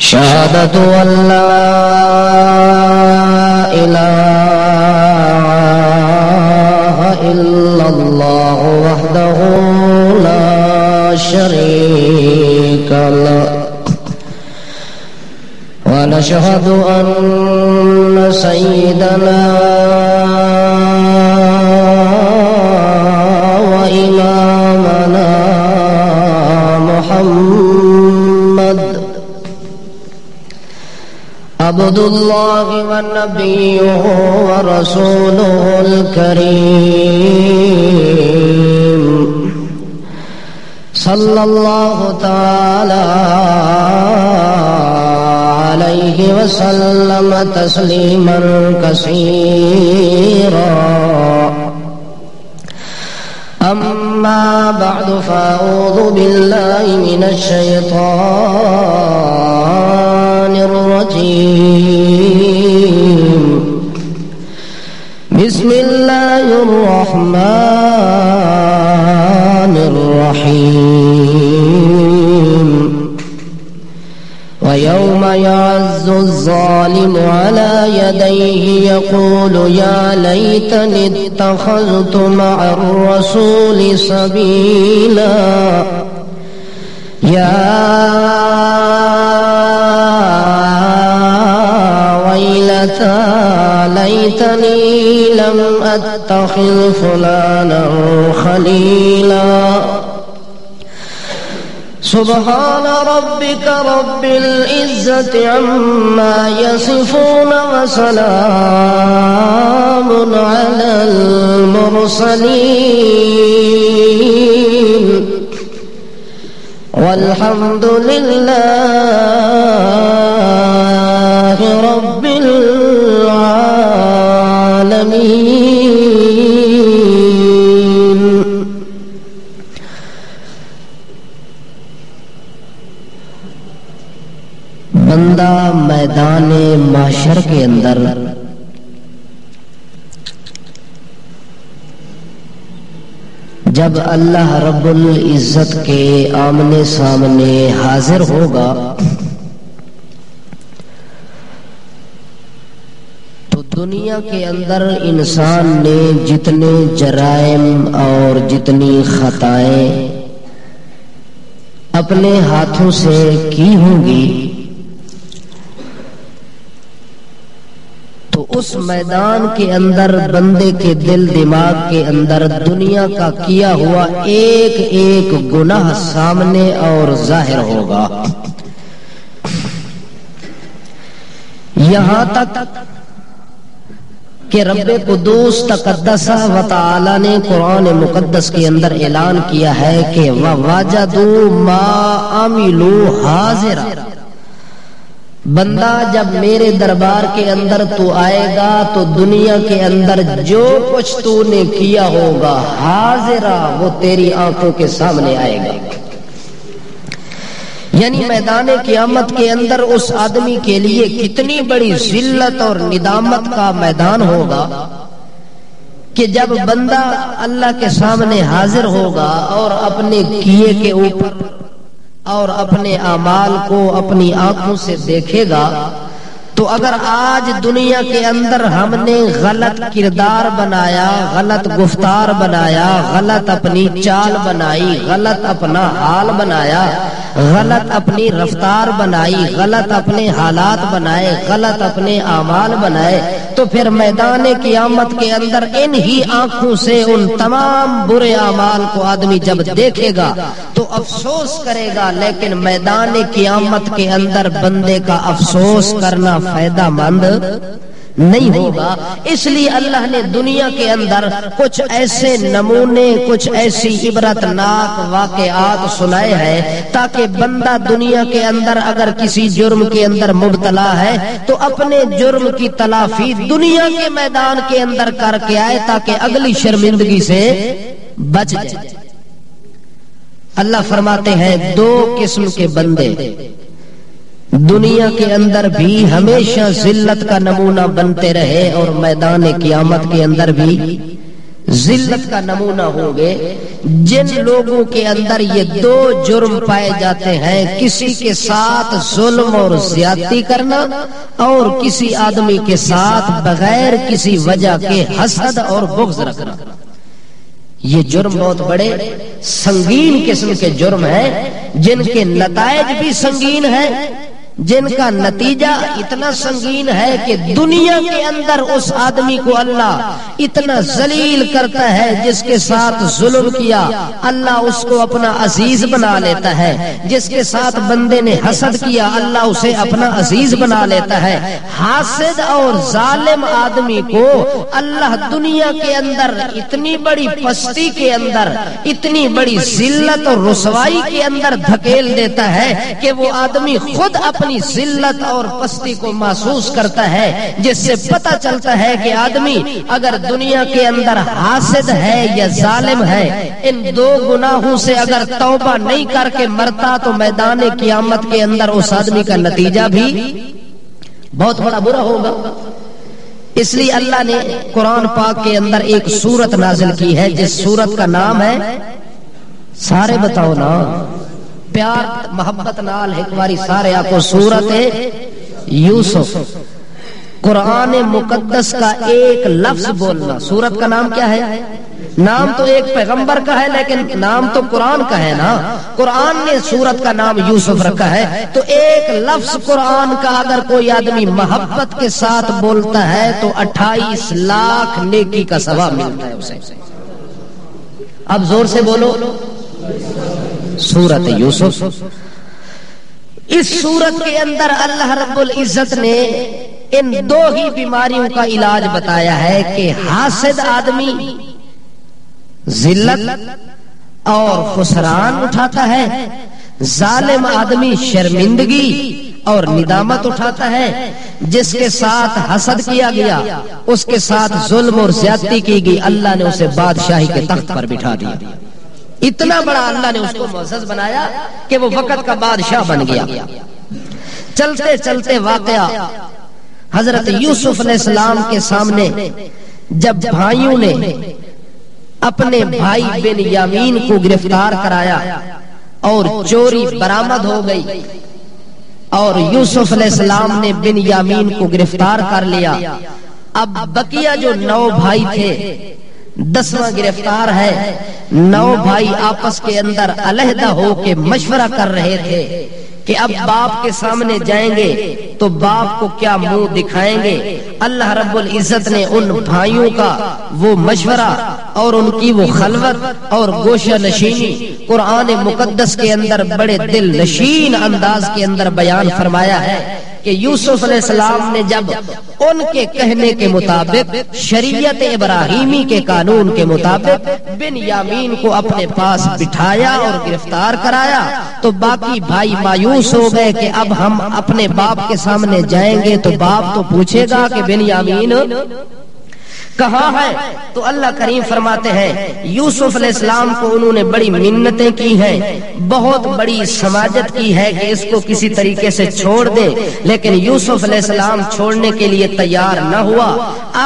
شهادة أن لا إله إلا الله وحده لا شريك له ونشهد أن سيدنا وإمامنا محمد عبد الله ونبيه ورسوله الكريم صلى الله تعالى عليه وسلم تسليما كثيرا. أما بعد فأعوذ بالله من الشيطان الرجيم. بسم الله الرحمن الرحيم. ويوم يعز الظالم على يديه يقول يا ليتني اتخذت مع الرسول سبيلا يا ويلتى ليتني لم أتخذ فلانا خليلا. سبحان ربك رب العزة عما يصفون وسلام على المرسلين والحمد لله رب العالمين. بندہ میدان محشر کے اندر جب اللہ رب العزت کے آمنے سامنے حاضر ہوگا تو دنیا کے اندر انسان نے جتنے جرائم اور جتنی خطائیں اپنے ہاتھوں سے کی ہوں گی تو اس میدان کے اندر بندے کے دل دماغ کے اندر دنیا کا کیا ہوا ایک ایک گناہ سامنے اور ظاہر ہوگا. یہاں تک کہ رب قدوس تقدس و تعالی نے قرآن مقدس کے اندر اعلان کیا ہے کہ وَوَجَدُوا مَا عَمِلُوا حَاضِرًا. بندہ جب میرے دربار کے اندر تو آئے گا تو دنیا کے اندر جو کچھ تو نے کیا ہوگا حاضرہ وہ تیری آنکھوں کے سامنے آئے گا. یعنی میدان قیامت کے اندر اس آدمی کے لیے کتنی بڑی ذلت اور ندامت کا میدان ہوگا کہ جب بندہ اللہ کے سامنے حاضر ہوگا اور اپنے کیے کے اوپر اور اپنے اعمال کو اپنی آنکھوں سے دیکھے گا تو اگر آج دنیا کے اندر ہم نے غلط کردار بنایا، غلط گفتار بنایا، غلط اپنی چال بنائی، غلط اپنا حال بنایا، غلط اپنی رفتار بنائی، غلط اپنے حالات بنائے، غلط اپنے اعمال بنائے تو پھر میدان قیامت کے اندر ان ہی آنکھوں سے ان تمام برے اعمال کو آدمی جب دیکھے گا تو افسوس کرے گا. لیکن میدان قیامت کے اندر بندے کا افسوس کرنا فائدہ مند نہیں ہوگا. اس لیے اللہ نے دنیا کے اندر کچھ ایسے نمونے، کچھ ایسی عبرتناک واقعات سنائے ہیں تاکہ بندہ دنیا کے اندر اگر کسی جرم کے اندر مبتلا ہے تو اپنے جرم کی تلافی دنیا کے میدان کے اندر کر کے آئے تاکہ اگلی شرمندگی سے بچ جائے. اللہ فرماتے ہیں دو قسم کے بندے دنیا کے اندر بھی ہمیشہ ذلت کا نمونہ بنتے رہے اور میدان قیامت کے اندر بھی ذلت کا نمونہ ہوں گے جن لوگوں کے اندر یہ دو جرم پائے جاتے ہیں، کسی کے ساتھ ظلم اور زیادتی کرنا اور کسی آدمی کے ساتھ بغیر کسی وجہ کے حسد اور بغض رکھنا۔ یہ جرم بہت بڑے سنگین قسم کے جرم ہیں، جن کے نتائج بھی سنگین ہیں، جن کا نتیجہ اتنا سنگین ہے کہ دنیا کے اندر اس آدمی کو اللہ اتنا ذلیل کرتا ہے جس کے ساتھ ظلم کیا اللہ اس کو اپنا عزیز بنا لیتا ہے، جس کے ساتھ بندے نے حسد کیا اللہ اسے اپنا عزیز بنا لیتا ہے۔ حاسد اور ظالم آدمی کو اللہ دنیا کے اندر اتنی بڑی پستی کے اندر، اتنی بڑی ذلت اور رسوائی کے اندر دھکیل دیتا ہے کہ وہ آدمی خود اپنی ذلت اور پستی کو محسوس کرتا ہے، جس سے پتہ چلتا ہے کہ آدمی اگر دنیا کے اندر حاسد ہے یا ظالم ہے، ان دو گناہوں سے اگر توبہ نہیں کر کے مرتا تو میدان قیامت کے اندر اس آدمی کا نتیجہ بھی بہت بڑا برا ہوگا۔ اس لیے اللہ نے قرآن پاک کے اندر ایک سورت نازل کی ہے جس سورت کا نام ہے، سارے بتاؤ نا، پیار محبت نال ایک باری سارے آپ کو، سورت یوسف۔ قرآن مقدس کا ایک لفظ بولنا، سورت کا نام کیا ہے؟ نام تو ایک پیغمبر کا ہے لیکن نام تو قرآن کا ہے نا۔ قرآن نے سورت کا نام یوسف رکھا ہے، تو ایک لفظ قرآن کا اگر کوئی آدمی محبت کے ساتھ بولتا ہے تو 28 لاکھ نیکی کا ثواب ملتا ہے اسے۔ اب زور سے بولو، سورت یوسف۔ اس سورت کے اندر اللہ رب العزت نے ان دو ہی بیماریوں کا علاج بتایا ہے کہ حاسد آدمی ذلت اور خسران اٹھاتا ہے، ظالم آدمی شرمندگی اور ندامت اٹھاتا ہے، جس کے ساتھ حسد کیا گیا، اس کے ساتھ ظلم اور زیادتی کی گئی، اللہ نے اسے بادشاہی کے تخت پر بٹھا دیا۔ اتنا بڑا اللہ نے اس کو معزز بنایا کہ وہ وقت کا بادشاہ بن گیا۔ چلتے چلتے واقعہ حضرت یوسف علیہ السلام کے سامنے جب بھائیوں نے اپنے بھائی بن یامین کو گرفتار کرایا اور چوری برآمد ہو گئی، اور یوسف علیہ السلام نے بن یامین کو گرفتار کر لیا، اب بقیہ جو 9 بھائی تھے 10واں گرفتار ہے۔ 9 بھائی آپس کے اندر علیحدہ ہو کے مشورہ کر رہے تھے کہ اب باپ کے سامنے جائیں گے تو باپ کو کیا منہ دکھائیں گے۔ اللہ رب العزت نے ان بھائیوں کا وہ مشورہ اور ان کی وہ خلوت اور گوشہ نشینی قرآن مقدس کے اندر بڑے دل نشین انداز کے اندر بیان فرمایا ہے کہ یوسف علیہ السلام نے جب ان کے کہنے کے مطابق شریعت ابراہیمی کے قانون کے مطابق بن یامین کو اپنے پاس بٹھایا اور گرفتار کرایا تو باقی بھائی مایوس ہو گئے کہ اب ہم اپنے باپ کے سامنے جائیں گے تو باپ تو پوچھے گا کہ بن یامین کہاں ہے؟ تو اللہ کریم فرماتے ہیں یوسف علیہ السلام کو انہوں نے بڑی منتیں کی ہیں، بہت بڑی سماجت کی ہے کہ اس کو کسی طریقے سے چھوڑ دیں، لیکن یوسف علیہ السلام چھوڑنے کے لیے تیار نہ ہوا۔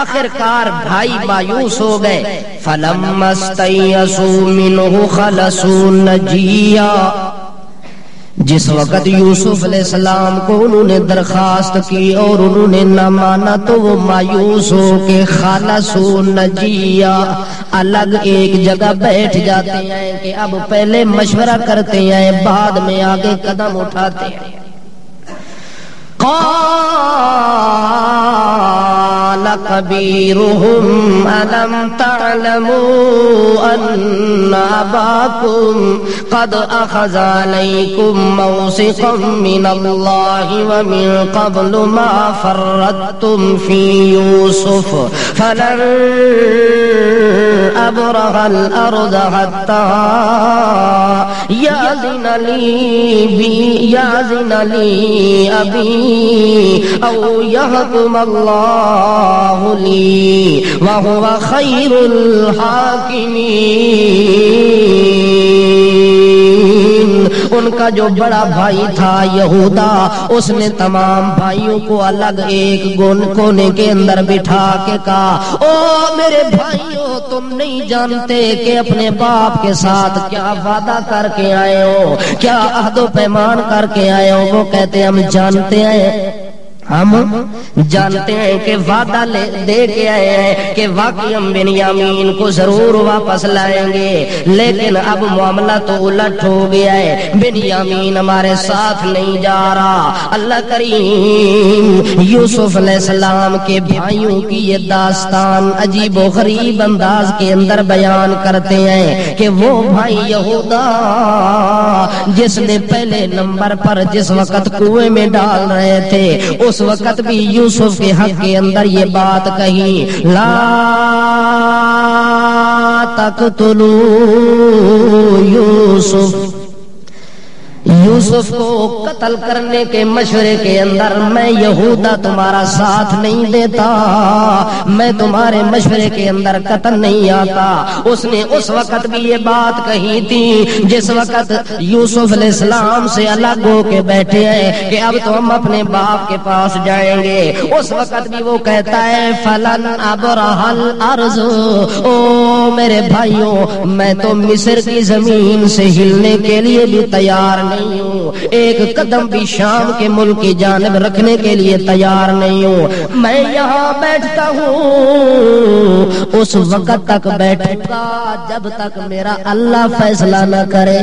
آخر کار بھائی مایوس ہو گئے۔ فَلَمَّا اسْتَيْأَسُوا مِنْهُ خَلَصُوا نَجِيًّا، جس وقت یوسف علیہ السلام کو انہوں نے درخواست کی اور انہوں نے نہ مانا تو وہ مایوس ہو کے خالصو نجیہ الگ ایک جگہ بیٹھ جاتے ہیں کہ اب پہلے مشورہ کرتے ہیں بعد میں آگے قدم اٹھاتے ہیں۔ قال كبيرهم ألم تعلموا أن أباكم قد أخذ عليكم موثقا من الله ومن قبل ما فرطتم في يوسف فلن أبرح الأرض حتى يأذن لي أبي أو يحكم الله لي وهو خير الحاكمين۔ ان کا جو بڑا بھائی تھا یہودا، اس نے تمام بھائیوں کو الگ ایک کونے کے اندر بٹھا کے کہا، او میرے بھائیوں، تم نہیں جانتے کہ اپنے باپ کے ساتھ کیا وعدہ کر کے آئے ہو، کیا عہد و پیمان کر کے آئے ہو؟ وہ کہتے ہم جانتے ہیں، ہم جانتے ہیں کہ وعدہ دے کے آئے ہیں کہ واقعی ہم بنیامین کو ضرور واپس لائیں گے، لیکن اب معاملہ تو الٹ ہو گیا ہے، بنیامین ہمارے ساتھ نہیں جا رہا۔ اللہ کریم یوسف علیہ السلام کے بھائیوں کی یہ داستان عجیب و غریب انداز کے اندر بیان کرتے ہیں کہ وہ بھائی یہودا جس نے پہلے نمبر پر جس وقت کنویں میں ڈال رہے تھے، اس وقت بھی یوسف کے حق کے اندر یہ بات کہی، لا تقتلوا یوسف کو قتل کرنے کے مشورے کے اندر میں یہودا تمہارا ساتھ نہیں دیتا، میں تمہارے مشورے کے اندر قتل نہیں آتا۔ اس نے اس وقت بھی یہ بات کہی تھی جس وقت یوسف علیہ السلام سے الگ ہو کے بیٹھے ہیں کہ اب تو ہم اپنے باپ کے پاس جائیں گے، اس وقت بھی وہ کہتا ہے فلن ابرح الارض، او میرے بھائیوں میں تو مصر کی زمین سے ہلنے کے لیے بھی تیار نہیں ہوں، ایک قدم بھی شام کے ملک کی جانب رکھنے کے لیے تیار نہیں ہوں، میں یہاں بیٹھتا ہوں اس وقت تک بیٹھوں گا جب تک میرا اللہ فیصلہ نہ کرے،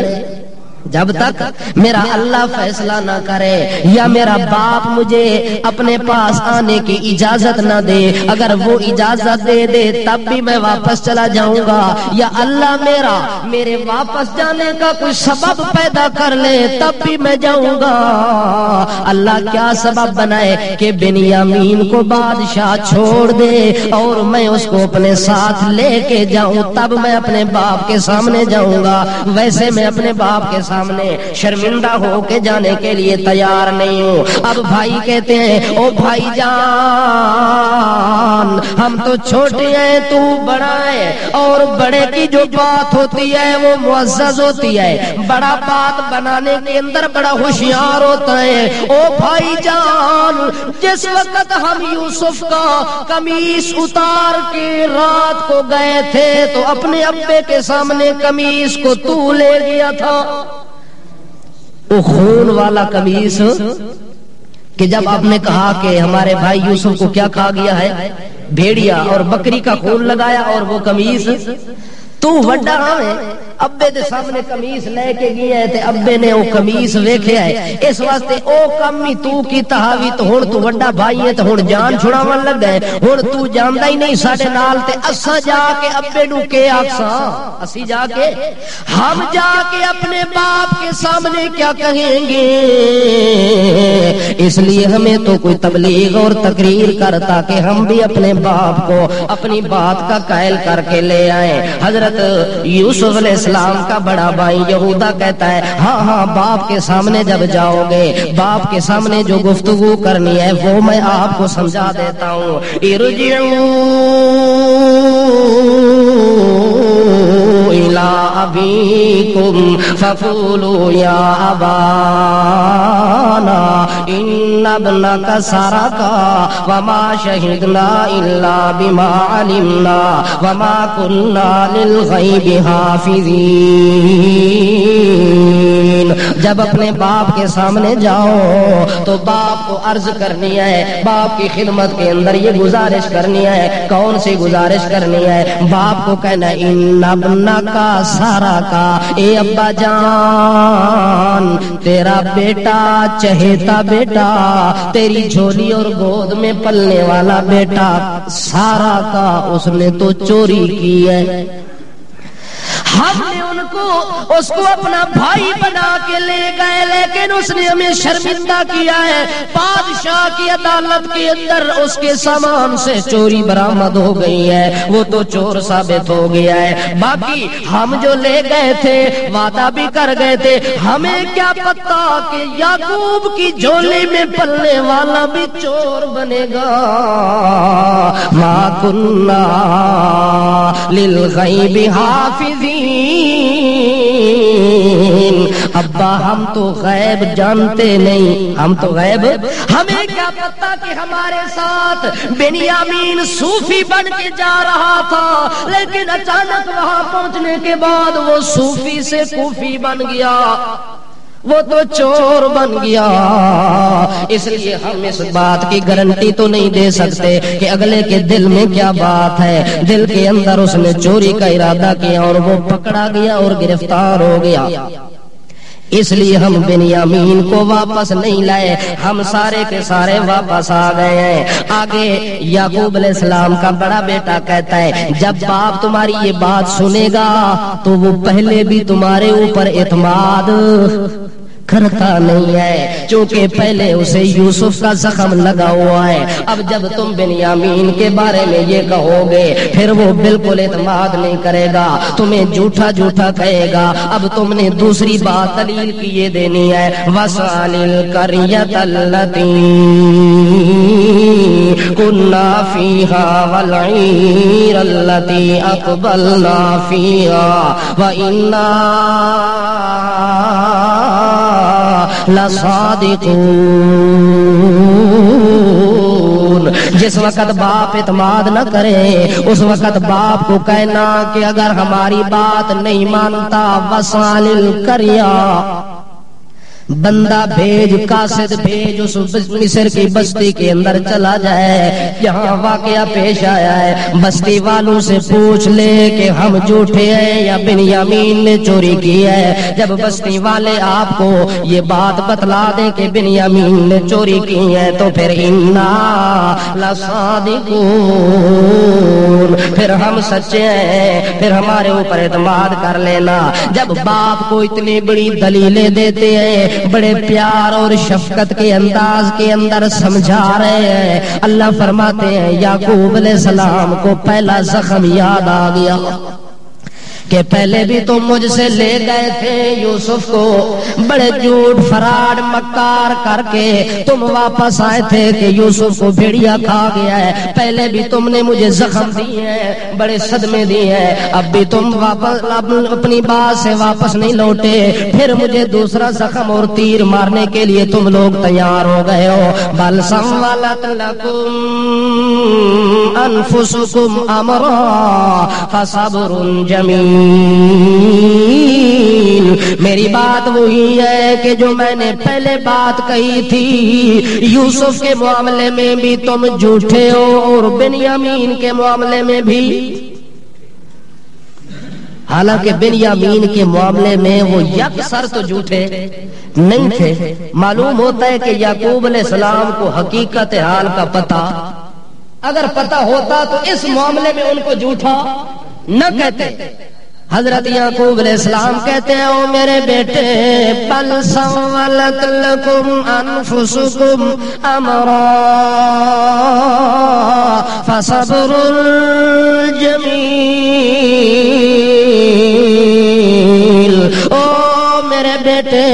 جب تک میرا اللہ فیصلہ نہ کرے، یا میرا باپ مجھے اپنے پاس آنے کی اجازت نہ دے، اگر وہ اجازت دے دے تب بھی میں واپس چلا جاؤں گا، یا اللہ میرے واپس جانے کا کوئی سبب پیدا کر لے تب بھی میں جاؤں گا۔ اللہ کیا سبب بنائے کہ بنیامین کو بادشاہ چھوڑ دے اور میں اس کو اپنے ساتھ لے کے جاؤں، تب میں اپنے باپ کے سامنے جاؤں گا، ویسے میں اپنے باپ کے سامنے شرمندہ ہو کے جانے کے لیے تیار نہیں ہوں۔ اب بھائی کہتے ہیں، او بھائی جان ہم تو چھوٹے ہیں، تو بڑا ہے، اور بڑے کی جو بات ہوتی ہے وہ معزز ہوتی ہے، بڑا بات بنانے کے اندر بڑا ہوشیار ہوتا ہے۔ او بھائی جان جس وقت ہم یوسف کا قمیص اتار کے رات کو گئے تھے تو اپنے ابے کے سامنے قمیص کو تو لے گیا تھا، وہ خون والا قمیص کہ جب آپ نے کہا کہ ہمارے بھائی یوسف کو کیا کھا گیا ہے، بھیڑیا اور بکری کا خون لگایا، اور وہ قمیص تو وڈا ہے، ابے دے سامنے قمیص لے کے گئے تے ابے نے وہ قمیص ویکھیا ہے، اس واسطے او کمی تو کی تہاوی، تو ہن تو وڈا بھائی ہے تو ہن جان چھڑاون لگا ہے، ہن تو جاندا ہی نہیں ساڈے نال، تے اساں جا کے ابے نو کے آکھساں، اسی جا کے ہم جا کے اپنے باپ کے سامنے کیا کہیں گے؟ اس لیے ہمیں تو کوئی تبلیغ اور تقریر کر تاکہ ہم بھی اپنے باپ کو اپنی بات کا قائل کر کے لے آئیں۔ حضرت یوسف علیہ السلام کا بڑا بھائی یہودا کہتا ہے، ہاں ہاں باپ کے سامنے جب جاؤ گے، باپ کے سامنے جو گفتگو کرنی ہے وہ میں آپ کو سمجھا دیتا ہوں۔ ارجعوا الی ابیکم فقولوا یا ابانا ان ابنک سرق وما شہدنا الا بما علمنا وما كنا للغیب حافظین۔ جب اپنے باپ کے سامنے جاؤ تو باپ کو عرض کرنی ہے، باپ کی خدمت کے اندر یہ گزارش کرنی ہے، کون سی گزارش کرنی ہے؟ باپ کو کہنا ان ابنک سرق، اے ابا جان تیرا بیٹا چہیتا بیٹا، تیری جھولی اور گود میں پلنے والا بیٹا سارا کا اس نے تو چوری کی ہے۔ ہم نے اس کو اپنا بھائی بنا کے لے گئے، لیکن اس نے ہمیں شرمندہ کیا ہے، بادشاہ کی عدالت کے اندر اس کے سامان سے چوری برآمد ہو گئی ہے، وہ تو چور ثابت ہو گیا ہے۔ باقی ہم جو لے گئے تھے وعدہ بھی کر گئے تھے، ہمیں کیا پتا کہ یعقوب کی جھولی میں پلنے والا بھی چور بنے گا۔ ما کننا للغیب حافظین، ابا ہم تو غیب جانتے نہیں، ہم تو غیب، ہمیں کیا پتا کہ ہمارے ساتھ بنیامین صوفی بن کے جا رہا تھا، لیکن اچانک وہاں پہنچنے کے بعد وہ صوفی سے کوفی بن گیا، وہ تو چور بن گیا۔ اس لیے ہم اس بات کی گارنٹی تو نہیں دے سکتے کہ اگلے کے دل میں کیا بات ہے، دل کے اندر اس نے چوری کا ارادہ کیا اور وہ پکڑا گیا اور گرفتار ہو گیا۔ اس لیے ہم بنیامین کو واپس نہیں لائے، ہم سارے کے سارے واپس آ گئے ہیں۔ آگے یعقوب علیہ السلام کا بڑا بیٹا کہتا ہے جب باپ تمہاری یہ بات سنے گا تو وہ پہلے بھی تمہارے اوپر اعتماد کرتا نہیں ہے، چونکہ پہلے اسے یوسف کا زخم لگا ہوا ہے۔ اب جب تم بنیامین کے بارے میں یہ کہو گے پھر وہ بالکل اعتماد نہیں کرے گا، تمہیں جھوٹا جھوٹا کہے گا۔ اب تم نے دوسری بات دلیل کی یہ دینی ہے وَاسْأَلِ الْقَرْيَةَ الَّتِي كُنَّا فِيهَا وَالْعِيرَ الَّتِي أَقْبَلْنَا فِيهَا وَإِنَّا لصادقون۔ جس وقت باپ اعتماد نہ کرے اس وقت باپ کو کہنا کہ اگر ہماری بات نہیں مانتا وسال القریہ، بندہ بھیج، قاصد بھیج، اس مصر کی بستی کے اندر چلا جائے جہاں واقعہ پیش آیا ہے، بستی والوں سے پوچھ لے کہ ہم جھوٹے ہیں یا بنیامین نے چوری کی ہے۔ جب بستی والے آپ کو یہ بات بتلا دیں کہ بنیامین نے چوری کی ہے تو پھر انا لصادقون، پھر ہم سچے ہیں، پھر ہمارے اوپر اعتماد کر لینا۔ جب باپ کو اتنی بڑی دلیلیں دیتے ہیں، بڑے پیار اور شفقت کے انداز کے اندر سمجھا رہے ہیں، اللہ فرماتے ہیں یعقوب علیہ السلام کو پہلا زخم یاد آ گیا کہ پہلے بھی تم مجھ سے لے گئے تھے یوسف کو، بڑے جھوٹ فراڈ مکار کر کے تم واپس آئے تھے کہ یوسف کو بھیڑیا کھا گیا ہے، پہلے بھی تم نے مجھے زخم دیے ہیں، بڑے صدمے دیے ہیں، اب بھی تم واپس اپنی بات سے واپس نہیں لوٹے، پھر مجھے دوسرا زخم اور تیر مارنے کے لیے تم لوگ تیار ہو گئے ہو۔ بل سولت لکم انفسکم امرا فصبر جمیل، میری بات وہی ہے کہ جو میں نے پہلے بات کہی تھی، یوسف کے معاملے میں بھی تم جھوٹے ہو اور بنیامین کے معاملے میں بھی، حالانکہ بنیامین کے معاملے میں وہ یکسر تو جھوٹے نہیں تھے۔ معلوم ہوتا ہے کہ یعقوب علیہ السلام کو حقیقت حال کا پتہ اگر پتہ ہوتا تو اس معاملے میں ان کو جھوٹا نہ کہتے۔ حضرت یعقوب علیہ السلام کہتے ہیں او میرے بیٹے بل سولت لکم انفسکم امرا فصبر جمیل، او میرے بیٹے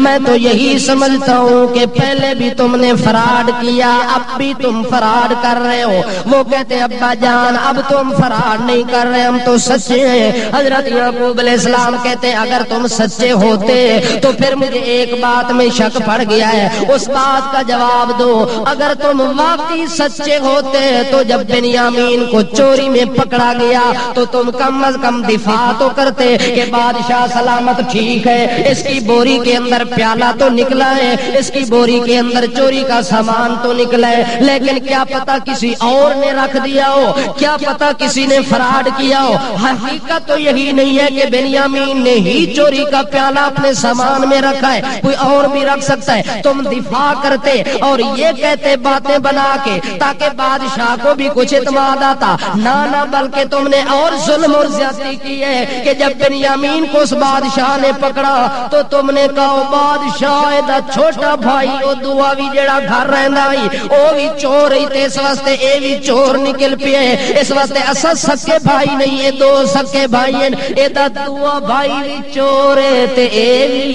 میں تو یہی سمجھتا ہوں کہ پہلے بھی تم نے فراڈ کیا، اب بھی تم فراڈ کر رہے ہو۔ وہ کہتے ابا جان اب تم فراڈ نہیں کر رہے، ہم تو سچے ہیں۔ حضرت یعقوب علیہ السلام کہتے اگر تم سچے ہوتے تو پھر مجھے ایک بات میں شک پڑ گیا ہے، اس بات کا جواب دو۔ اگر تم واقعی سچے ہوتے تو جب بنیامین کو چوری میں پکڑا گیا تو تم کم از کم دفاع تو کرتے کہ بادشاہ سلامت ٹھیک ہے، اس کی بوری کے اندر پیالہ تو نکلا ہے، اس کی بوری کے اندر چوری کا سامان تو نکلا ہے، لیکن کیا پتا کسی اور نے رکھ دیا ہو، کیا پتا کسی نے فراڈ کیا ہو۔ حقیقت تو یہی نہیں ہے کہ بنیامین نے ہی چوری کا پیالہ اپنے سامان میں رکھا ہے، کوئی اور بھی رکھ سکتا ہے۔ تم دفاع کرتے اور یہ کہتے باتیں بنا کے تاکہ بادشاہ کو بھی کچھ اعتماد آتا، نہ بلکہ تم نے اور ظلم اور زیادتی کی ہے کہ جب بنیامین کو اس بادشاہ نے پکڑا تو تم نے کہا بادشاہ دا چھوٹا بھائی او دعا بھی جڑا گھر رہندا ہی او بھی چور ہی تے اس واسطے اے بھی چور نکل پیا ہے، اس واسطے اسا سکے بھائی نہیں، اے دو سکے بھائی ہیں، اے دا دعا بھائی بھی چور ہے تے اے بھی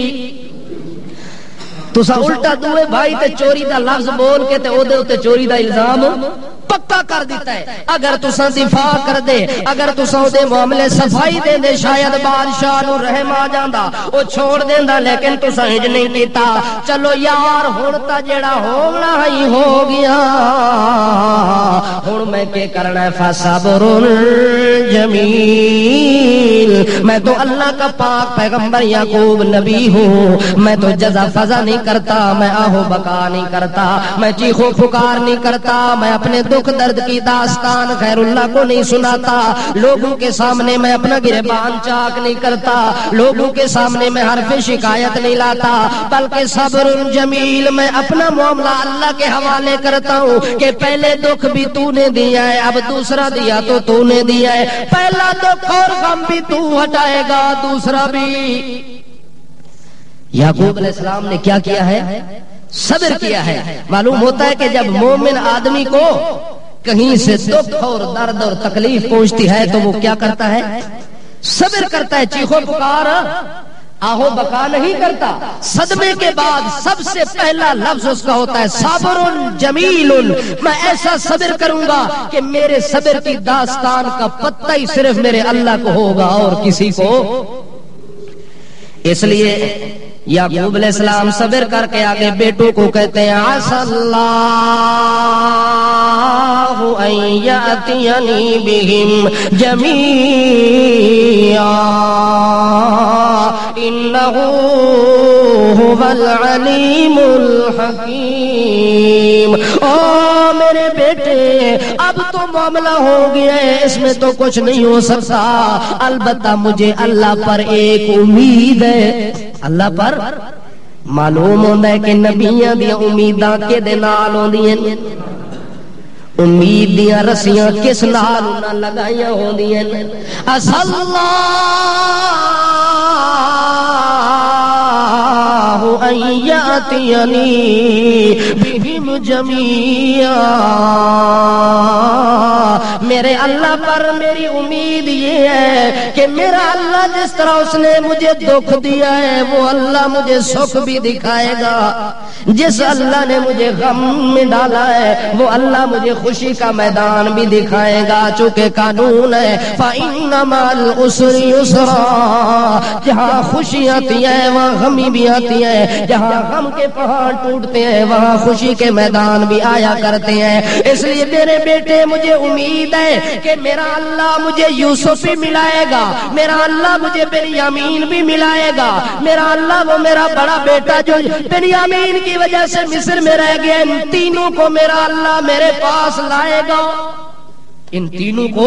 تسا الٹا دوے بھائی تے چوری دا لفظ بول کے تے او دے اوتے چوری دا الزام پکا کر دیتا ہے اگر تساں دفاع کر دے اگر تساں دے معاملے صفائی دے دے شاید بادشاہ نو رحم آ جاندا او چھوڑ دیندا لیکن تساں انج نہیں کیتا چلو یار ہن تا جیڑا ہونا ہی ہو گیا ہن میں کہ کرنا ہے فصبر جمیل میں تو اللہ کا پاک پیغمبر یعقوب نبی ہوں میں تو جزا فضا نہیں کرتا میں آہو بکا نہیں کرتا میں چیخو پکار نہیں کرتا میں اپنے دکھ درد کی داستان خیر اللہ کو نہیں سناتا لوگوں کے سامنے میں اپنا گریبان چاک نہیں کرتا لوگوں کے سامنے میں حرف شکایت نہیں لاتا بلکہ صبر جمیل میں اپنا معاملہ اللہ کے حوالے کرتا ہوں کہ پہلے دکھ بھی تو نے دیا ہے اب دوسرا دیا تو نے دیا ہے پہلا دکھ اور غم بھی تو ہٹائے گا دوسرا بھی یعقوب علیہ السلام نے کیا کیا ہے صبر کیا ہے معلوم ہوتا ہے کہ جب مومن آدمی کو کہیں سے دکھ اور درد اور تکلیف پہنچتی ہے تو وہ کیا کرتا ہے صبر کرتا ہے چیخو پکار آہو بکا نہیں کرتا صدمے کے بعد سب سے پہلا لفظ اس کا ہوتا ہے صبر جمیل میں ایسا صبر کروں گا کہ میرے صبر کی داستان کا پتہ ہی صرف میرے اللہ کو ہوگا اور کسی کو اس لیے یعقوب علیہ السلام صبر کر کے آگے بیٹوں کو کہتے ہیں عسى اللہ ان یأتینی بہم جمیعا انہ هو العلیم الحکیم او میرے بیٹے اب تو معاملہ ہو گیا ہے اس میں تو کچھ نہیں ہو سکتا البتہ مجھے اللہ پر ایک امید ہے اللہ پر معلوم ہوتا ہے کہ نبیاں دی امیداں کے دے نال ہوندیاں امید دیاں رسیاں کس نال نہ لگائیاں ہوندیاں اللہ ان یاتینی بہم جمیعا میرے اللہ پر میری امید یہ ہے کہ میرا اللہ جس طرح اس نے مجھے دکھ دیا ہے وہ اللہ مجھے سکھ بھی دکھائے گا جس اللہ نے مجھے غم میں ڈالا ہے وہ اللہ مجھے خوشی کا میدان بھی دکھائے گا چونکہ قانون ہے فَإِنَّ مَعَ الْعُسْرِ يُسْرًا جہاں خوشی آتی ہے وہاں غمی بھی آتی ہے جہاں غم کے پہاڑ ٹوٹتے ہیں وہاں خوشی کے میدان بھی آیا کرتے ہیں اس لیے میرے بیٹے مجھے امید ہے کہ میرا اللہ مجھے یوسف بھی ملائے گا میرا اللہ مجھے بنیامین بھی ملائے گا میرا اللہ وہ میرا بڑا بیٹا جو بنیامین کی وجہ سے مصر میں رہ گیا ان تینوں کو میرا اللہ میرے پاس لائے گا ان تینوں کو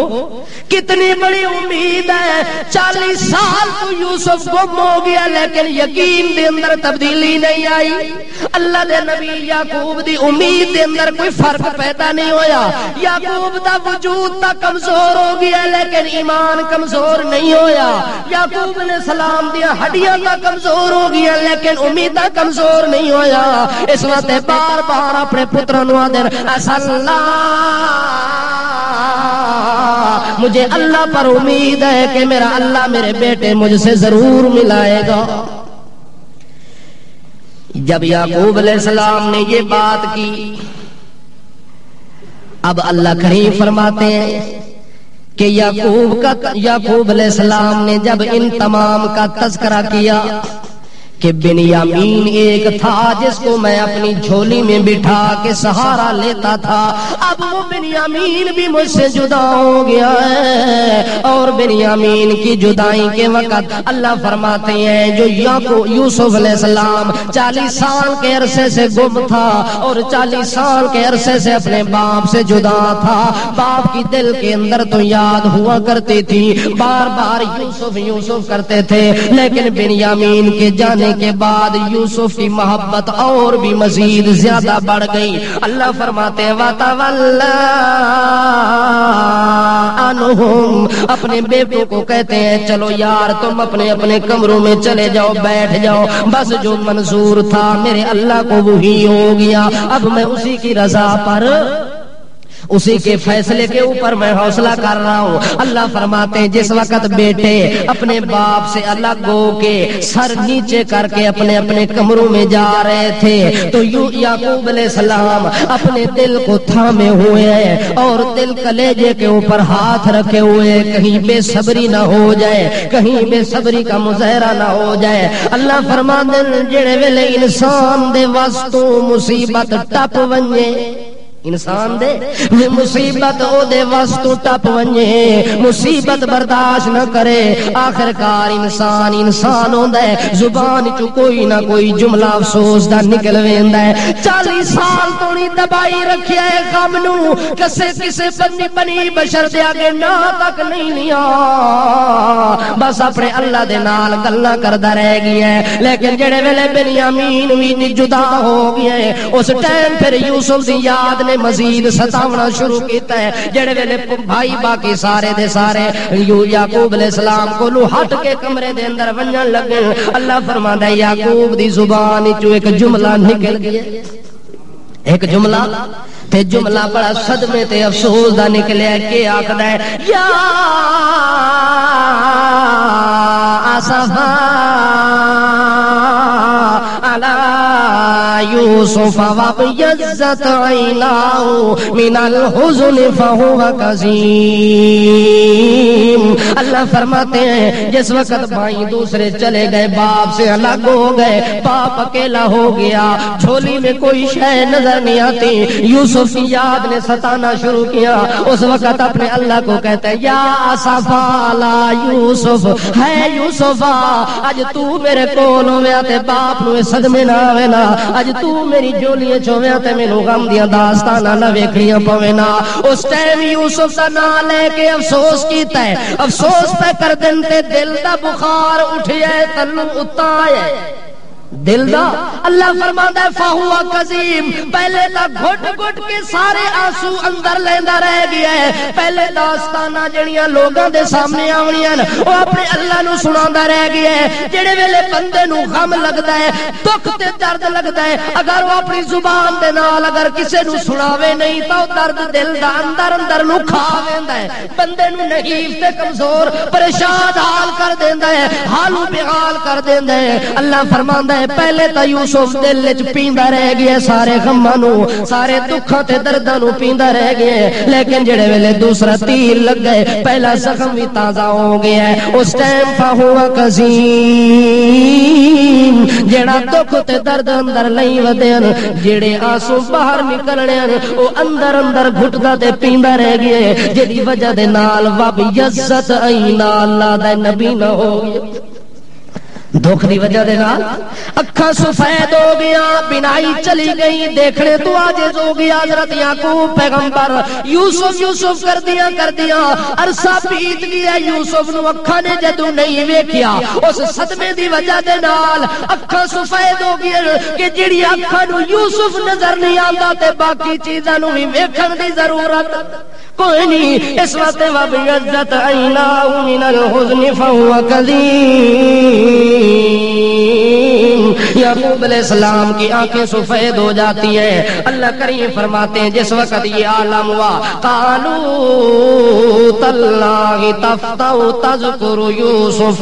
کتنی بڑی امید ہے 40 سال تو یوسف گم ہو گیا لیکن یقین دے اندر تبدیلی نہیں آئی اللہ دے نبی یعقوب دی امید دے اندر کوئی فرق پیدا نہیں ہویا یعقوب دا وجود تا کمزور ہو گیا لیکن ایمان کمزور نہیں ہویا یعقوب علیہ السلام دی ہڈیاں تا کمزور ہو گیا لیکن امیداں کمزور نہیں ہویا اس وقت بار بار اپنے پتراں نو آدر اللہ مجھے اللہ پر امید ہے کہ میرا اللہ میرے بیٹے مجھ سے ضرور ملائے گا جب یعقوب علیہ السلام نے یہ بات کی اب اللہ کریم فرماتے ہیں کہ یعقوب علیہ السلام نے جب ان تمام کا تذکرہ کیا کہ بنیامین ایک تھا جس کو میں اپنی جھولی میں بٹھا کے سہارا لیتا تھا اب وہ بنیامین بھی مجھ سے جدا ہو گیا ہے اور بنیامین کی جدائی کے وقت اللہ فرماتے ہیں جو یوسف علیہ السلام 40 سال کے عرصے سے گم تھا اور 40 سال کے عرصے سے اپنے باپ سے جدا تھا باپ کی دل کے اندر تو یاد ہوا کرتی تھی بار بار یوسف یوسف کرتے تھے لیکن بنیامین کے جانے کے بعد یوسف کی محبت اور بھی مزید زیادہ بڑھ گئی اللہ فرماتے ہیں وَتَوَلَّا عَنْهُمْ اپنے بیٹوں کو کہتے ہیں چلو یار تم اپنے اپنے کمروں میں چلے جاؤ بیٹھ جاؤ بس جو منظور تھا میرے اللہ کو وہی ہو گیا اب میں اسی کی رضا پر اسی کے فیصلے کے اوپر میں حوصلہ کر رہا ہوں. اللہ فرماتے ہیں جس وقت بیٹے اپنے باپ سے الگ ہو کے سر نیچے کر کے اپنے اپنے کمروں میں جا رہے تھے تو یعقوب علیہ السلام اپنے دل کو تھامے ہوئے ہیں اور دل کلیجے کے اوپر ہاتھ رکھے ہوئے، کہیں بے صبری نہ ہو جائے، کہیں بے صبری کا مظاہرہ نہ ہو جائے. اللہ فرماتے ہیں جڑے ویلے انسان دے واسطوں مصیبت ٹپ ونجے، انسان دے مصیبت او دے واسطوں ٹپ ونجے، مصیبت برداشت نہ کرے، آخر کار انسان ہوندا ہے زبان چ کوئی نہ کوئی جملہ افسوس دا نکل ویندا ہے. 40 سال تو نہیں دبائی رکھیا ہے غم نو، کسے بنی بشر دے اگے نہ تک نہیں لیا، بس اپنے اللہ دے نال گلاں کردا رہ گیا ہے. لیکن جڑے ویلے بنیامین وی جدا ہو گیا ہے اس ٹائم پھر یوسف دی یاد نے مزید ستاونا شروع کیتا ہے. جڑے ویلے بھائی باقی سارے دے سارے یعقوب علیہ السلام کو ہٹ کے کمرے دے اندر ونجن لگے، اللہ فرماندا ہے یعقوب دی زبان وچوں ایک جملہ نکل گیا، ایک جملہ بڑا صدمے تے افسوس دا نکلیا کہ آکھدا ہے یا آسفا علی یوسف وابیضت عیناہ من الحزن فہو کظیم. اللہ فرماتے ہیں جس وقت بھائی دوسرے چلے گئے، باپ سے الگ ہو گئے، باپ اکیلا ہو گیا، جھولی میں کوئی شے نظر نہیں آتی، یوسف کی یاد نے ستانا شروع کیا. اس وقت اپنے اللہ کو کہتا ہے یا آسفا علی یوسف، ہے یوسف اج تو میرے کول ہویا تے باپ نو صدمے نہ آوے نا، اج تو میری جولی چویا تے مینوں غم دیاں داستاناں نہ ویکھنیاں پوے نا. اس ٹائم یوسف دا نام لے کے افسوس کیتا ہے، افسوس پہ کر دین تے دل دا بخار اٹھیا ہے، تنوں اتا ہے دل دا. اللہ فرماندا ہے فہو کظیم، پہلے تا گھٹ گھٹ کے سارے آنسو اندر لیندا رہ گیا ہے. پہلے داستاناں جڑیاں لوگاں دے سامنے آونیاں او اپنے اللہ نو سناندا رہ گیا ہے. جڑے ویلے بندے نو غم لگدا ہے، دکھ تے درد لگدا ہے، اگر وہ اپنی زبان دے نال اگر کسے نو سناوے نہیں تا او درد دل دا اندر نو کھا ویندا ہے، بندے نو نحیف تے کمزور پریشان حال کر دیندا ہے، حالو بحال کر دیندا ہے. اللہ فرماندا ہے پہلے تا یوسف دل وچ پیندا رہ گیا، سارے غماں نو سارے دکھاں تے درداں نو پیندا رہ گیا، لیکن جڑے ویلے دوسرا تیر لگ گئے پہلا زخم بھی تازہ ہو گیا ہے. اس ٹائم فہو کظیم، جڑا دکھ تے درد اندر لئی ودین، جڑے آنسو باہر نکلنے او اندر گھٹدا تے پیندا رہ گیا، جدی وجہ دے نال وابیضت عینا، اللہ دا نبی نہ ہو گیا. دکھ دی وجہ دے نال اکھاں سفید ہو گیا، بینائی چلی گئی، دیکھنے تو عاجز ہو گیا. حضرت یعقوب پیغمبر یوسف کر دیا عرصہ بیت گیا، یوسف نو اکھاں نے جدوں نہیں ویکھیا اس صدمے دی وجہ دے نال اکھاں سفید ہو گیا کہ جڑی اکھاں نو یوسف نظر نہیں آندا تے باقی چیزاں نو بھی ویکھن دی ضرورت کوئی نہیں. اس واسطے وابیضت عیناہ من الحزن فہو کظیم. یعقوب علیہ السلام کی آنکھیں سفید ہو جاتی ہیں. اللہ کریم فرماتے ہیں جس وقت یہ عالم ہوا قالوا تاللہ تفتأ تذکر یوسف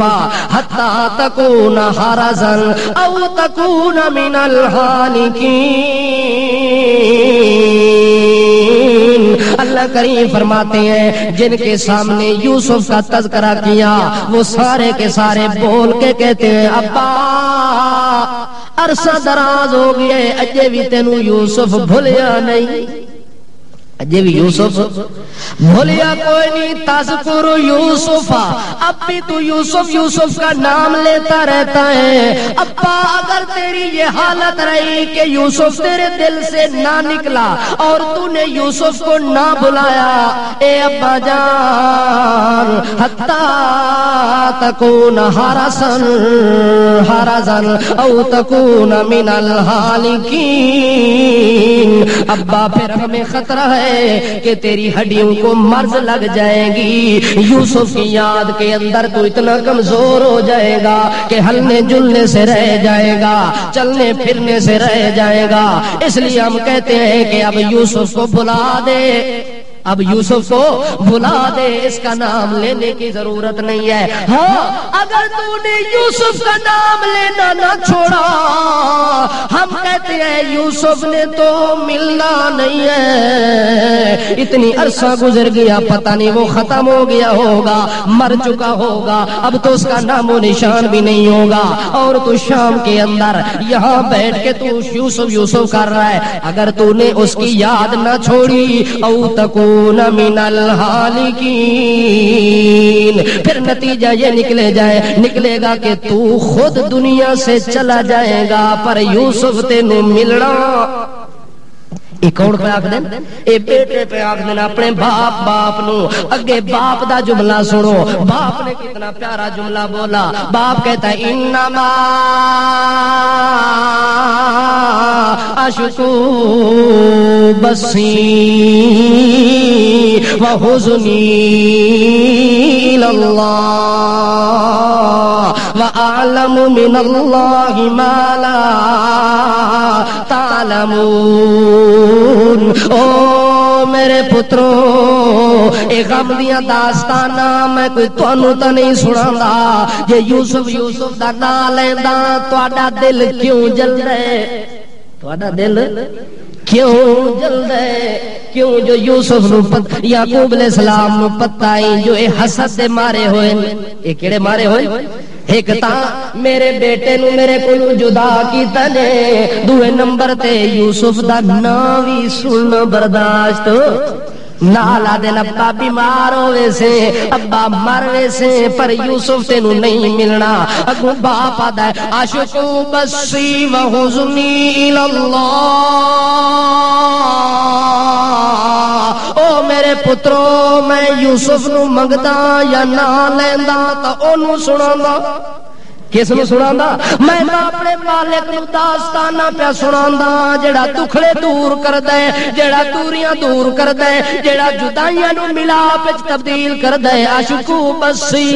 حتی تکون حرزا او تکون من الہالکین. اللہ کریم فرماتے ہیں جن کے سامنے یوسف کا تذکرہ کیا وہ سارے کے سارے بول کے کہتے ہیں ابا عرصہ دراز ہو گئے اجے بھی تینوں یوسف بھولیا نہیں، اجے بھی یوسف بھولیا کوئی نہیں. تذکر یوسف، اب بھی تو یوسف کا نام لیتا رہتا ہے. ابا اگر تیری یہ حالت رہی کہ یوسف تیرے دل سے نہ نکلا اور تو نے یوسف کو نہ بلایا، اے ابا جان حتی تکون حرزا او تکون من الہالکین. ابا پھر ہمیں خطرہ ہے ہے کہ تیری ہڈیوں کو مرض لگ جائے گی، یوسف کی یاد کے اندر تو اتنا کمزور ہو جائے گا کہ ہلنے جلنے سے رہ جائے گا، چلنے پھرنے سے رہ جائے گا۔ اس لیے ہم کہتے ہیں کہ اب یوسف کو بلا دے، اب یوسف کو بلا دے، اس کا نام لینے کی ضرورت نہیں ہے۔ ہاں اگر تو نے یوسف کا نام لینا نہ چھوڑا، ہم کہتے ہیں یوسف نے تو ملنا نہیں ہے، اتنی عرصہ گزر گیا، پتہ نہیں وہ ختم ہو گیا ہوگا، مر چکا ہوگا، اب تو اس کا نام و نشان بھی نہیں ہوگا، اور تو شام کے اندر یہاں بیٹھ کے تو یوسف یوسف کر رہا ہے۔ اگر تو نے اس کی یاد نہ چھوڑی، او تکون من الحالکین، پھر نتیجہ یہ نکلے گا کہ تو خود دنیا سے چلا جائے گا، پر یوسف تینوں ملنا۔ ایک اور پہ آکھ دیں، اے بیٹے پہ آکھ دیں اپنے باپ نو، اگے باپ دا جملہ سنو، باپ نے کتنا پیارا جملہ بولا۔ باپ کہتا ہے انما اشکو بسی وحزنی الاللہ وَأَعْلَمُ مِنَ اللَّهِ مَا لَا تَعْلَمُونَ۔ او میرے پترو، اے غم دیاں داستاناں میں کوئی تانوں تا نہیں سناندا، جے یوسف دا نام لیندا تہاڈا دل کیوں جلدا ہے؟ تہاڈا دل کیوں جلدا ہے؟ کیوں جو یوسف نو یعقوب علیہ السلام نو پتہ ہے جو اے حسد دے مارے ہوئے، اے کیڑے مارے ہوئے؟ ایک تاں میرے بیٹے نو میرے کولوں جدا کیتا نے، دوے نمبر تے یوسف دا نام وی سننا برداشت نالا دن ابا بیمار ہوئے سے، ابا مر وے سے، پر یوسف تینوں نہیں ملنا۔ اگوں باپ آدھا ہے عاشقو بسی وحزنی الاللہ، او میرے پترو میں یوسف نو منگدا یا نہ لیندا تا اونوں سناندا، کس نو سناندا؟ میں اپنے مالک نو داستاناں پیا سناندا، جڑا دکھڑے دور کردا ہے، جڑا دوریاں دور کردا ہے، جڑا جدائیاں نو ملاپ وچ تبدیل کردا ہے۔ عاشقو بسی،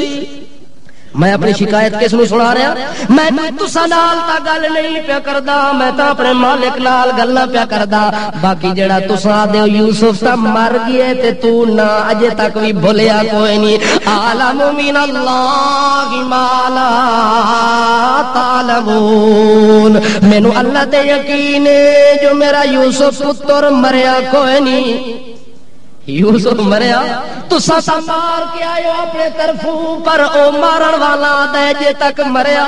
میں اپنی شکایت کس نو سنا رہا؟ میں تساں نال تا گل نہیں پیا کردا، میں تا اپنے مالک نال گلاں پیا کردا۔ باقی جڑا تساں دے یوسف تا مر گئے تے تو نہ اجے تک بھی بھولیا کوئی نہیں۔ عالم من اللہ ما لا تعلمون، مینوں اللہ تے یقین ہے جو میرا یوسف پتر مریا کوئی نہیں۔ یوسف مریا تساں تا مار کے آئے اپنے طرفوں، پر او مارن والا دے جے تک مریا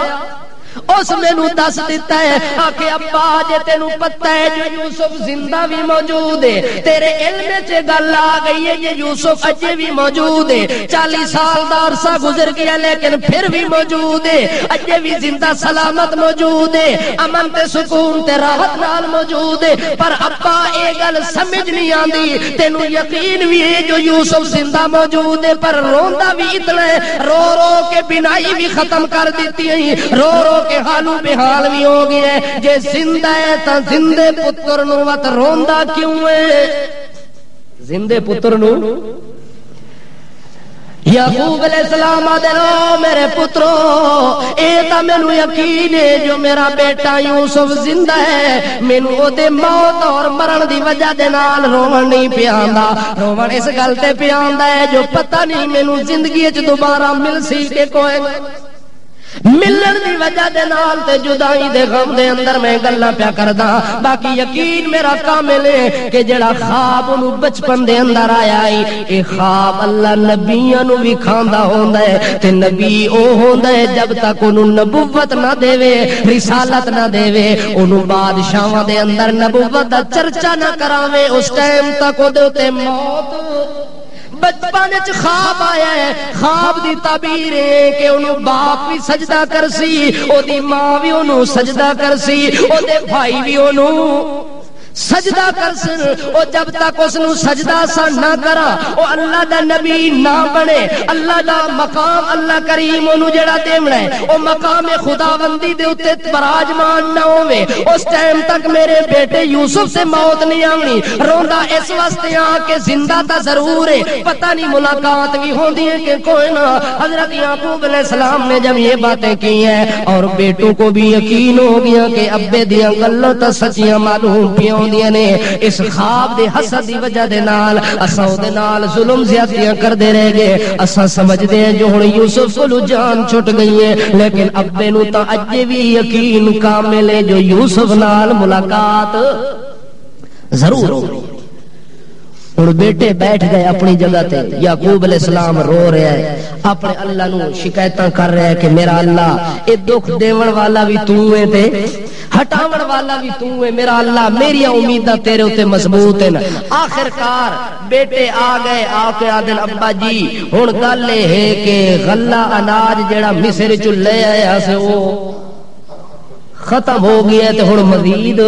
اس مینوں دس دیتا ہے آکھے ابا جے تینوں پتہ ہے جو یوسف زندہ بھی موجود ہے، تیرے علم وچ گل آ گئی ہے یہ یوسف اجے بھی موجود ہے، 40 سال دا عرصہ گزر گیا لیکن پھر بھی موجود ہے، اجے بھی زندہ سلامت موجود ہے، امن تے سکون تے راحت نال موجود ہے، پر ابا اے گل سمجھ نہیں آندی، تینوں یقین بھی ہے جو یوسف زندہ موجود ہے، پر روندا بھی اتنا ہے، رو رو کے بینائی بھی ختم کر دیتی ہے، رو رو کے حالو بے حال بھی ہو گیا ہے، جے زندہ ہے تا زندے پتر نو وت روندا کیوں ہے؟ زندے پتر نو یعقوب علیہ السلام آدھے لو میرے پترو اے تا مینوں یقین ہے جو میرا بیٹا یوسف زندہ ہے، مینوں او دے موت اور مرن دی وجہ دے نال روون نہیں پیاندا، روون اس گل تے پیاندا ہے جو پتہ نہیں مینوں زندگی وچ دوبارہ مل سی کہ کوئی ملن دی وجہ دے نال تے جدائی دے غم دے اندر میں گلاں پیا کردا۔ باقی یقین میرا کامل ہے کہ جڑا خواب انہوں بچپن دے اندر آیا ہے، اے خواب اللہ نبیاں نو بھی کھاندا ہوندا ہے، تے نبی او ہوندا ہے جب تک انہوں نبوت نہ دے وے، رسالت نہ دے وے، انہوں بادشاہاں دے اندر نبوت دا چرچا نہ کراوے، اس ٹائم تک او دے تے موت۔ بچپن وچ خواب آیا ہے، خواب دی تعبیر ہے کہ انہوں باپ بھی سجدہ کرسی، او دی ماں بھی انہوں سجدہ کرسی، او دے بھائی بھی انہوں سجدہ کر سن او جب تک اس نو سجدہ سا نہ کرا او اللہ دا نبی نہ بنے اللہ دا مقام اللہ کریم اونوں جڑا دیونا ہے او مقام خداوندی دے اوتے براجمان نہ ہوے اس ٹائم تک میرے بیٹے یوسف سے موت نہیں آونی روندا اس واسطے آ کے زندہ تا ضرور ہے پتہ نہیں ملاقات بھی ہوندی ہے کہ کوئی نہ حضرت یعقوب علیہ السلام نے جب یہ باتیں کی ہیں اور بیٹوں کو بھی یقین ہو گیا کہ ابے دیاں گلاں تا سچیاں معلوم پیوں نے اس خواب دے حسد دی وجہ دے نال اساں دے نال ظلم زیادتیاں کردے رہ گئے اساں سمجھدے ہیں جو ہن یوسف کولوں جان چھٹ گئی ہے لیکن ابے نو تا اجے بھی یقین کامل ہے جو یوسف نال ملاقات ضرور ہوگی ہن بیٹے بیٹھ گئے اپنی جگہ تے یعقوب علیہ السلام رو رہا ہے اپنے اللہ نو شکایتاں کر رہا ہے کہ میرا اللہ اے دکھ دیون والا بھی تو ہے تے ہٹاون والا بھی تو ہے میرا اللہ میری امیداں تیرے اوتے مضبوط ہیں آخر کار بیٹے آ گئے آ کے آدن ابا جی ہن گل اے ہے کہ غلہ اناج جیڑا مصر چ لے آیا سے وہ ختم ہو گیا تے ہن مزید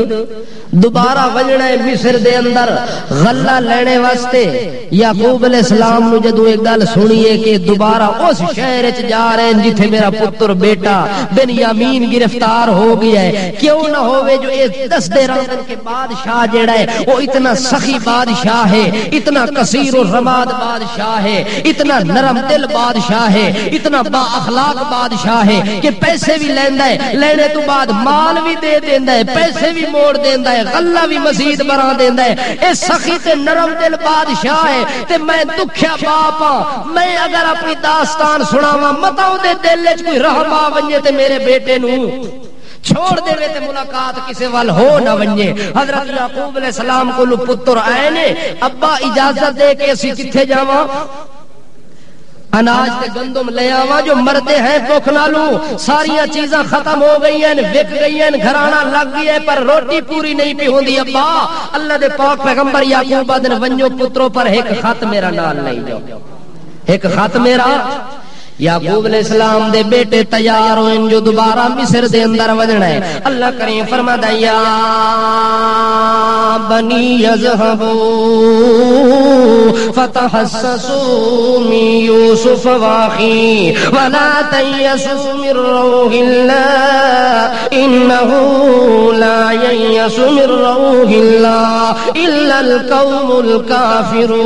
دوبارہ وجنا ہے مصر دے اندر غلہ لینے واسطے یعقوب علیہ السلام نو جدوں ایک گل سنیے کہ دوبارہ اس شہر وچ جا رہے ہیں جتھے میرا پتر بیٹا بنیامین گرفتار ہو گیا ہے کیوں نہ ہوے جو اس 10 دن کے بادشاہ جیڑا ہے وہ اتنا سخی بادشاہ ہے اتنا کثیر الرماد بادشاہ ہے اتنا نرم دل بادشاہ ہے اتنا با اخلاق بادشاہ ہے کہ پیسے بھی لیندا ہے لینے تو بعد مال بھی دے دیندا ہے پیسے بھی موڑ دیندا ہے غلہ بھی مزید بنا دیندا ہے اے سخی تے نرم دل بادشاہ ہے تے میں دکھیا باپ ہاں میں اگر اپنی داستان سناواں متاں دے دل وچ کوئی رحم آ ونجے تے میرے بیٹے نو چھوڑ دے تے ملاقات کسے وال ہو نہ ونجے حضرت یعقوب علیہ السلام کو پتر آئے نے ابا اجازت دے کے اسی کتھے جاواں اناج تے گندم لے آواں جو مردے ہیں بھوک نالوں ساریاں چیزاں ختم ہو گئی ہیں وک گئی ہیں گھرانا لگ گیا ہے پر روٹی پوری نہیں پی ہوندی ابا اللہ دے پاک پیغمبر یعقوب آدن ونجو پتروں پر ایک خط میرا نال نہیں جاؤ ایک خط میرا یعقوب علیہ السلام دے بیٹے تیار ہوئے جو دوبارہ مصر دے اندر وجنا ہے اللہ کریم فرماتا یا بنی یذهبوا فتحسسوا من یوسف واخیہ ولا تیأسوا من روح اللہ انہ لا ییأس من روح اللہ الا القوم الکافرون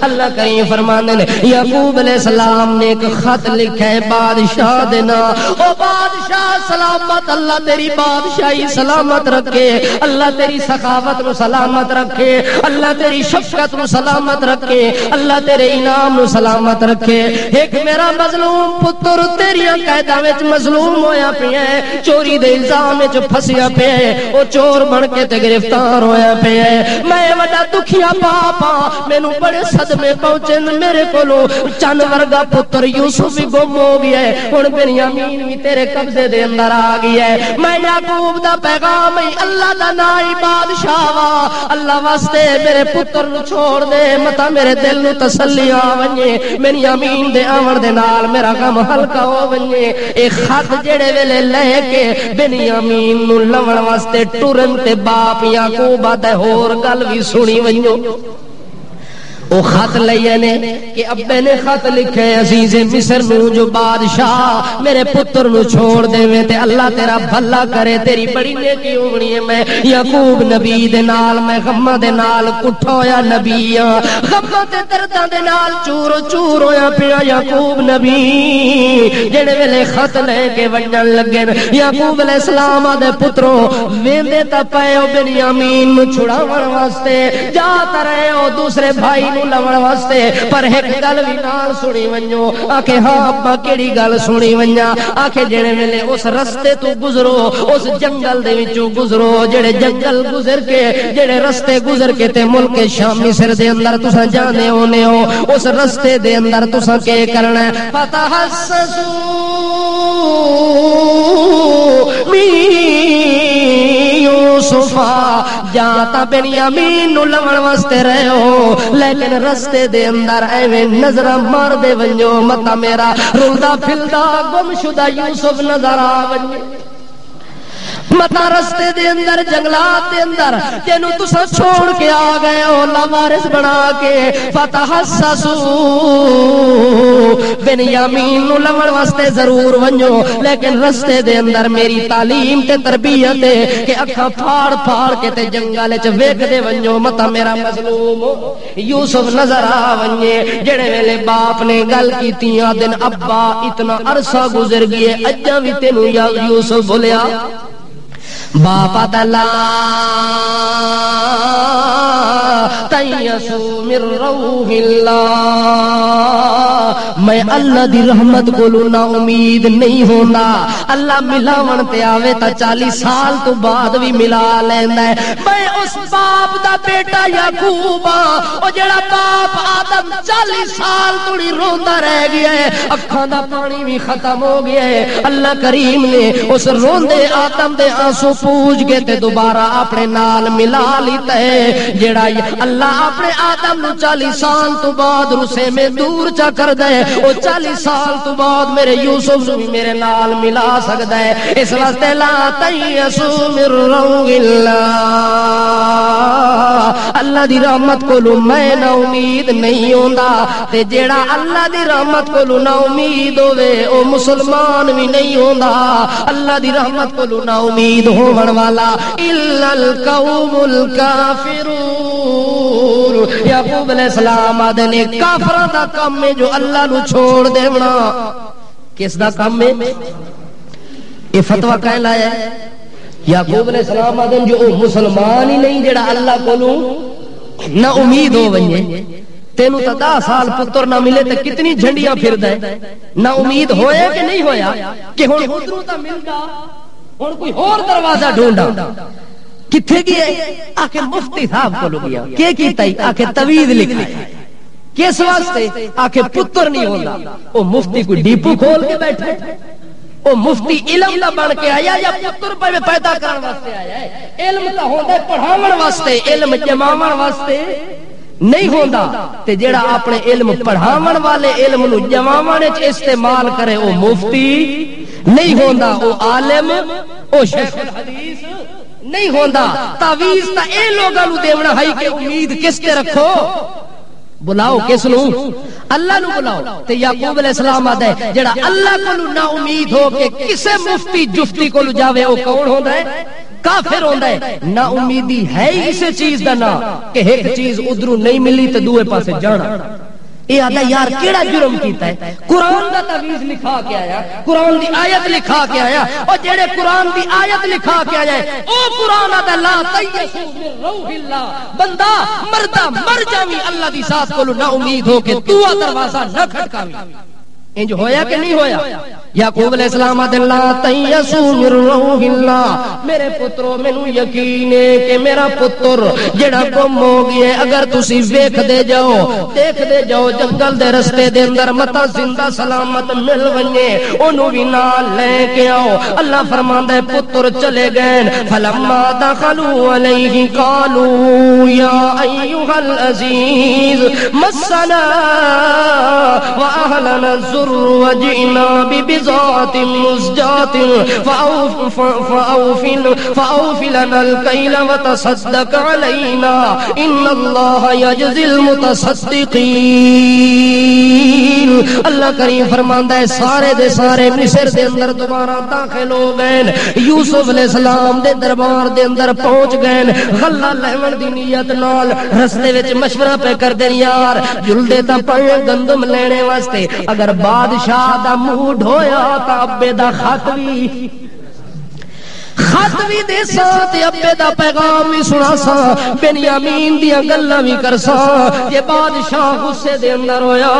اللہ کریم فرماتا یعقوب علیہ السلام نے ایک خط لکھا ہے بادشاہ دینا او بادشاہ سلامت اللہ تیری بادشاہی سلامت رکھے اللہ تیری سخاوت نو سلامت رکھے اللہ تیری شفقت نو سلامت رکھے اللہ تیرے انعام نو سلامت رکھے ایک میرا مظلوم پتر تیری قیداں وچ مظلوم ہویا پیا ہے چوری دے الزام وچ پھسیا پیا ہے او چور بن کے تے گرفتار ہویا پیا ہے میں وڈا دکھیا باپا مینوں بڑے صدمے پہنچے میرے کولو چن ورگا پتر یوسف بھی گم ہو گیا ہے ہن بنیامین بھی تیرے قبضے دے اندر آ گیا ہے میں یعقوب دا پیغام اللہ دا نائی بادشاہ وا اللہ واسطے میرے پتر نو چھوڑ دے متا میرے دل نو تسلی آ ونجے بنیامین دے آون دے نال میرا غم ہلکا ہو ونجے اے خط جڑے ویلے لے کے بنیامین نو لون واسطے ٹرن تے باپ یعقوب دا ہور گل بھی سنی ونجو او خط لئے نے کہ ابے نے خط لکھے عزیز مصر نو جو بادشاہ میرے پتر نو چھوڑ دے میں تے اللہ تیرا بھلا کرے تیری بڑی نیکی ہونی ہے میں یعقوب نبی دے نال میں غمہ دے نال کٹھا ہویا نبی غمہ تے درداں دے نال چور چور ہویا پیا یعقوب نبی جڑے ویلے خط لے کے ونجن لگے یعقوب علیہ السلام دے پتروں ویندے تا پئے او بنیامین نو چھڑاون واسطے جاتا رہے او دوسرے بھائی نو لون واسطے پر ایک گل بھی نال سنی ونجو آکھے ہاں ابا کیڑی گل سنی ونجا آکھے جڑے ویلے اس رستے تو گزرو اس جنگل دے وچوں گزرو جڑے جنگل گزر کے جڑے رستے گزر کے تے ملک شام مصر دے اندر تساں جانے ہونے ہو اس رستے دے اندر تساں کے کرنا ہے فتحسسوا یوسفا جاتا بنیامین نو لون واسطے رہے ہو لیکن رستے دے اندر ایویں نظر مار دے ونجو متا میرا رلدا پھلدا گم شدہ یوسف نظر آ ونجے متا رستے دے اندر جنگلات دے اندر جنوں تساں چھوڑ کے آ گئے ہو لوارث بنا کے فتحسسوا بنیامین نو لمن واسطے ضرور ونجو لیکن رستے دے اندر میری تعلیم تے تربیت ہے کہ اکھاں پھاڑ پھاڑ کے تے جنگل وچ ویکھ دے ونجو متا میرا مظلوم یوسف نظر آ ونجے جڑے ویلے باپ نے گل کیتی دن ابا اتنا عرصہ گزر گئے اجاں وی تینوں یا یوسف بولیا باپا دلا تیسو من روح اللہ میں اللہ دی رحمت کو نا امید نہیں ہونا اللہ ملاون تے آوے تا 40 سال تو بعد بھی ملا لیندا ہے میں اس باپ دا بیٹا یعقوب او جڑا باپ آدم 40 سال توڑی روندا رہ گیا ہے اکھاں دا پانی بھی ختم ہو گیا ہے اللہ کریم نے اس روندے آدم دے آنسو پوچھ کے تے دوبارہ اپنے نال ملا لیتا ہے جڑا اللہ اپنے آدم نو 40 سال تو بعد رسے میں دور چا کر دے او 40 سال تو بعد میرے یوسف نو بھی میرے نال ملا سکدا ہے اس واسطے لا تیسو من روح اللہ اللہ دی رحمت کو میں نا امید نہیں ہوندا تے جیڑا اللہ دی رحمت کو نا امید ہوے او مسلمان بھی نہیں ہوندا اللہ دی رحمت کو نا امید ہون والا الا القوم الکافرون یعقوب علیہ السلام آدھے نے کافراں دا کام ہے جو اللہ نو چھوڑ دیونا کس دا کام ہے یہ فتوی کہیں لایا ہے یعقوب علیہ السلام آدھے جو مسلمان ہی نہیں جڑا اللہ کو نہ امید ہو ونجے تینوں تا 10 سال پتر نہ ملے تے کتنی جھنڈیاں پھردا ہے نہ امید ہویا کہ نہیں ہویا کہ ہن ادھروں تا ملدا ہن کوئی اور دروازہ ڈھونڈا کتھے گئے آکے مفتی صاحب کو گیا کیا کیتا ہی آکے تویز لکھا کس واسطے آکے پتر نہیں ہوندا او مفتی کوئی ڈیپو کھول کے بیٹھے او مفتی علم دا بن کے آیا یا پتر پیدا کرن واسطے آیا ہے علم تا ہوندا پڑھاون واسطے علم جماون واسطے نہیں ہوندا تے جیڑا اپنے علم پڑھاون والے علم نو جماون وچ استعمال کرے او مفتی نہیں ہوندا او عالم او شیخ الحدیث نہیں ہوندا تعویذ تا اے لوگاں نو دیونا ہے کہ امید کس تے رکھو بلاؤ کس نو اللہ نو بلاؤ تے یعقوب علیہ السلام آدھے جڑا اللہ کو نا امید ہو کہ کسے مفتی جفتی کو جاوے او کون ہوندا ہے کافر ہوندا ہے نا امیدی ہے اسے چیز دا نا کہ ایک چیز ادھروں نہیں ملی تے دوے پاسے جانا اے آدھا یار کیڑا جرم کیتا ہے قرآن دا تعویذ لکھا کے آیا قرآن دی آیت لکھا کے آیا اور جڑے قرآن دی آیت لکھا کے آیا او قرآن آدھا لا تیسو من روح اللہ بندہ مردہ مر جاوی اللہ دی ذات کو نا امید ہو کہ تو دروازہ نہ کھٹکاوی انج ہویا کہ نہیں ہویا یعقوب علیہ السلام لا تیسو من روح اللہ میرے پترو مینوں یقین ہے کہ میرا پتر جڑا گم ہو گیا اگر تسی ویکھ دے جاؤ دیکھ دے جاؤ جنگل دے رستے دے اندر متا زندہ سلامت مل ونجے اونوں وی نال لے کے آؤ اللہ فرماندا ہے پتر چلے گئے فلما دخلوا علیہ قالوا یا ایھا العزیز مسنا واهلنا الضر وجئنا ببضاعة مزجاة فأوف لنا الكيل وتصدق علينا إن الله يجزي المتصدقين اللہ کریم فرماندا ہے سارے دے سارے مصر دے اندر دوبارہ داخل ہو گئے یوسف علیہ السلام دے دربار دے اندر پہنچ گئے غلہ لیون دی نیت نال رستے وچ مشورہ پہ کر دین یار جلدے تا پڑے گندم لینے واسطے اگر بادشاہ دا منہ ڈھویا تا ابے دا خط بھی دے سا تے ابے دا پیغام بھی سنا سا بنیامین دیا گلاں بھی کر سا کہ بادشاہ غصے دے اندر ہویا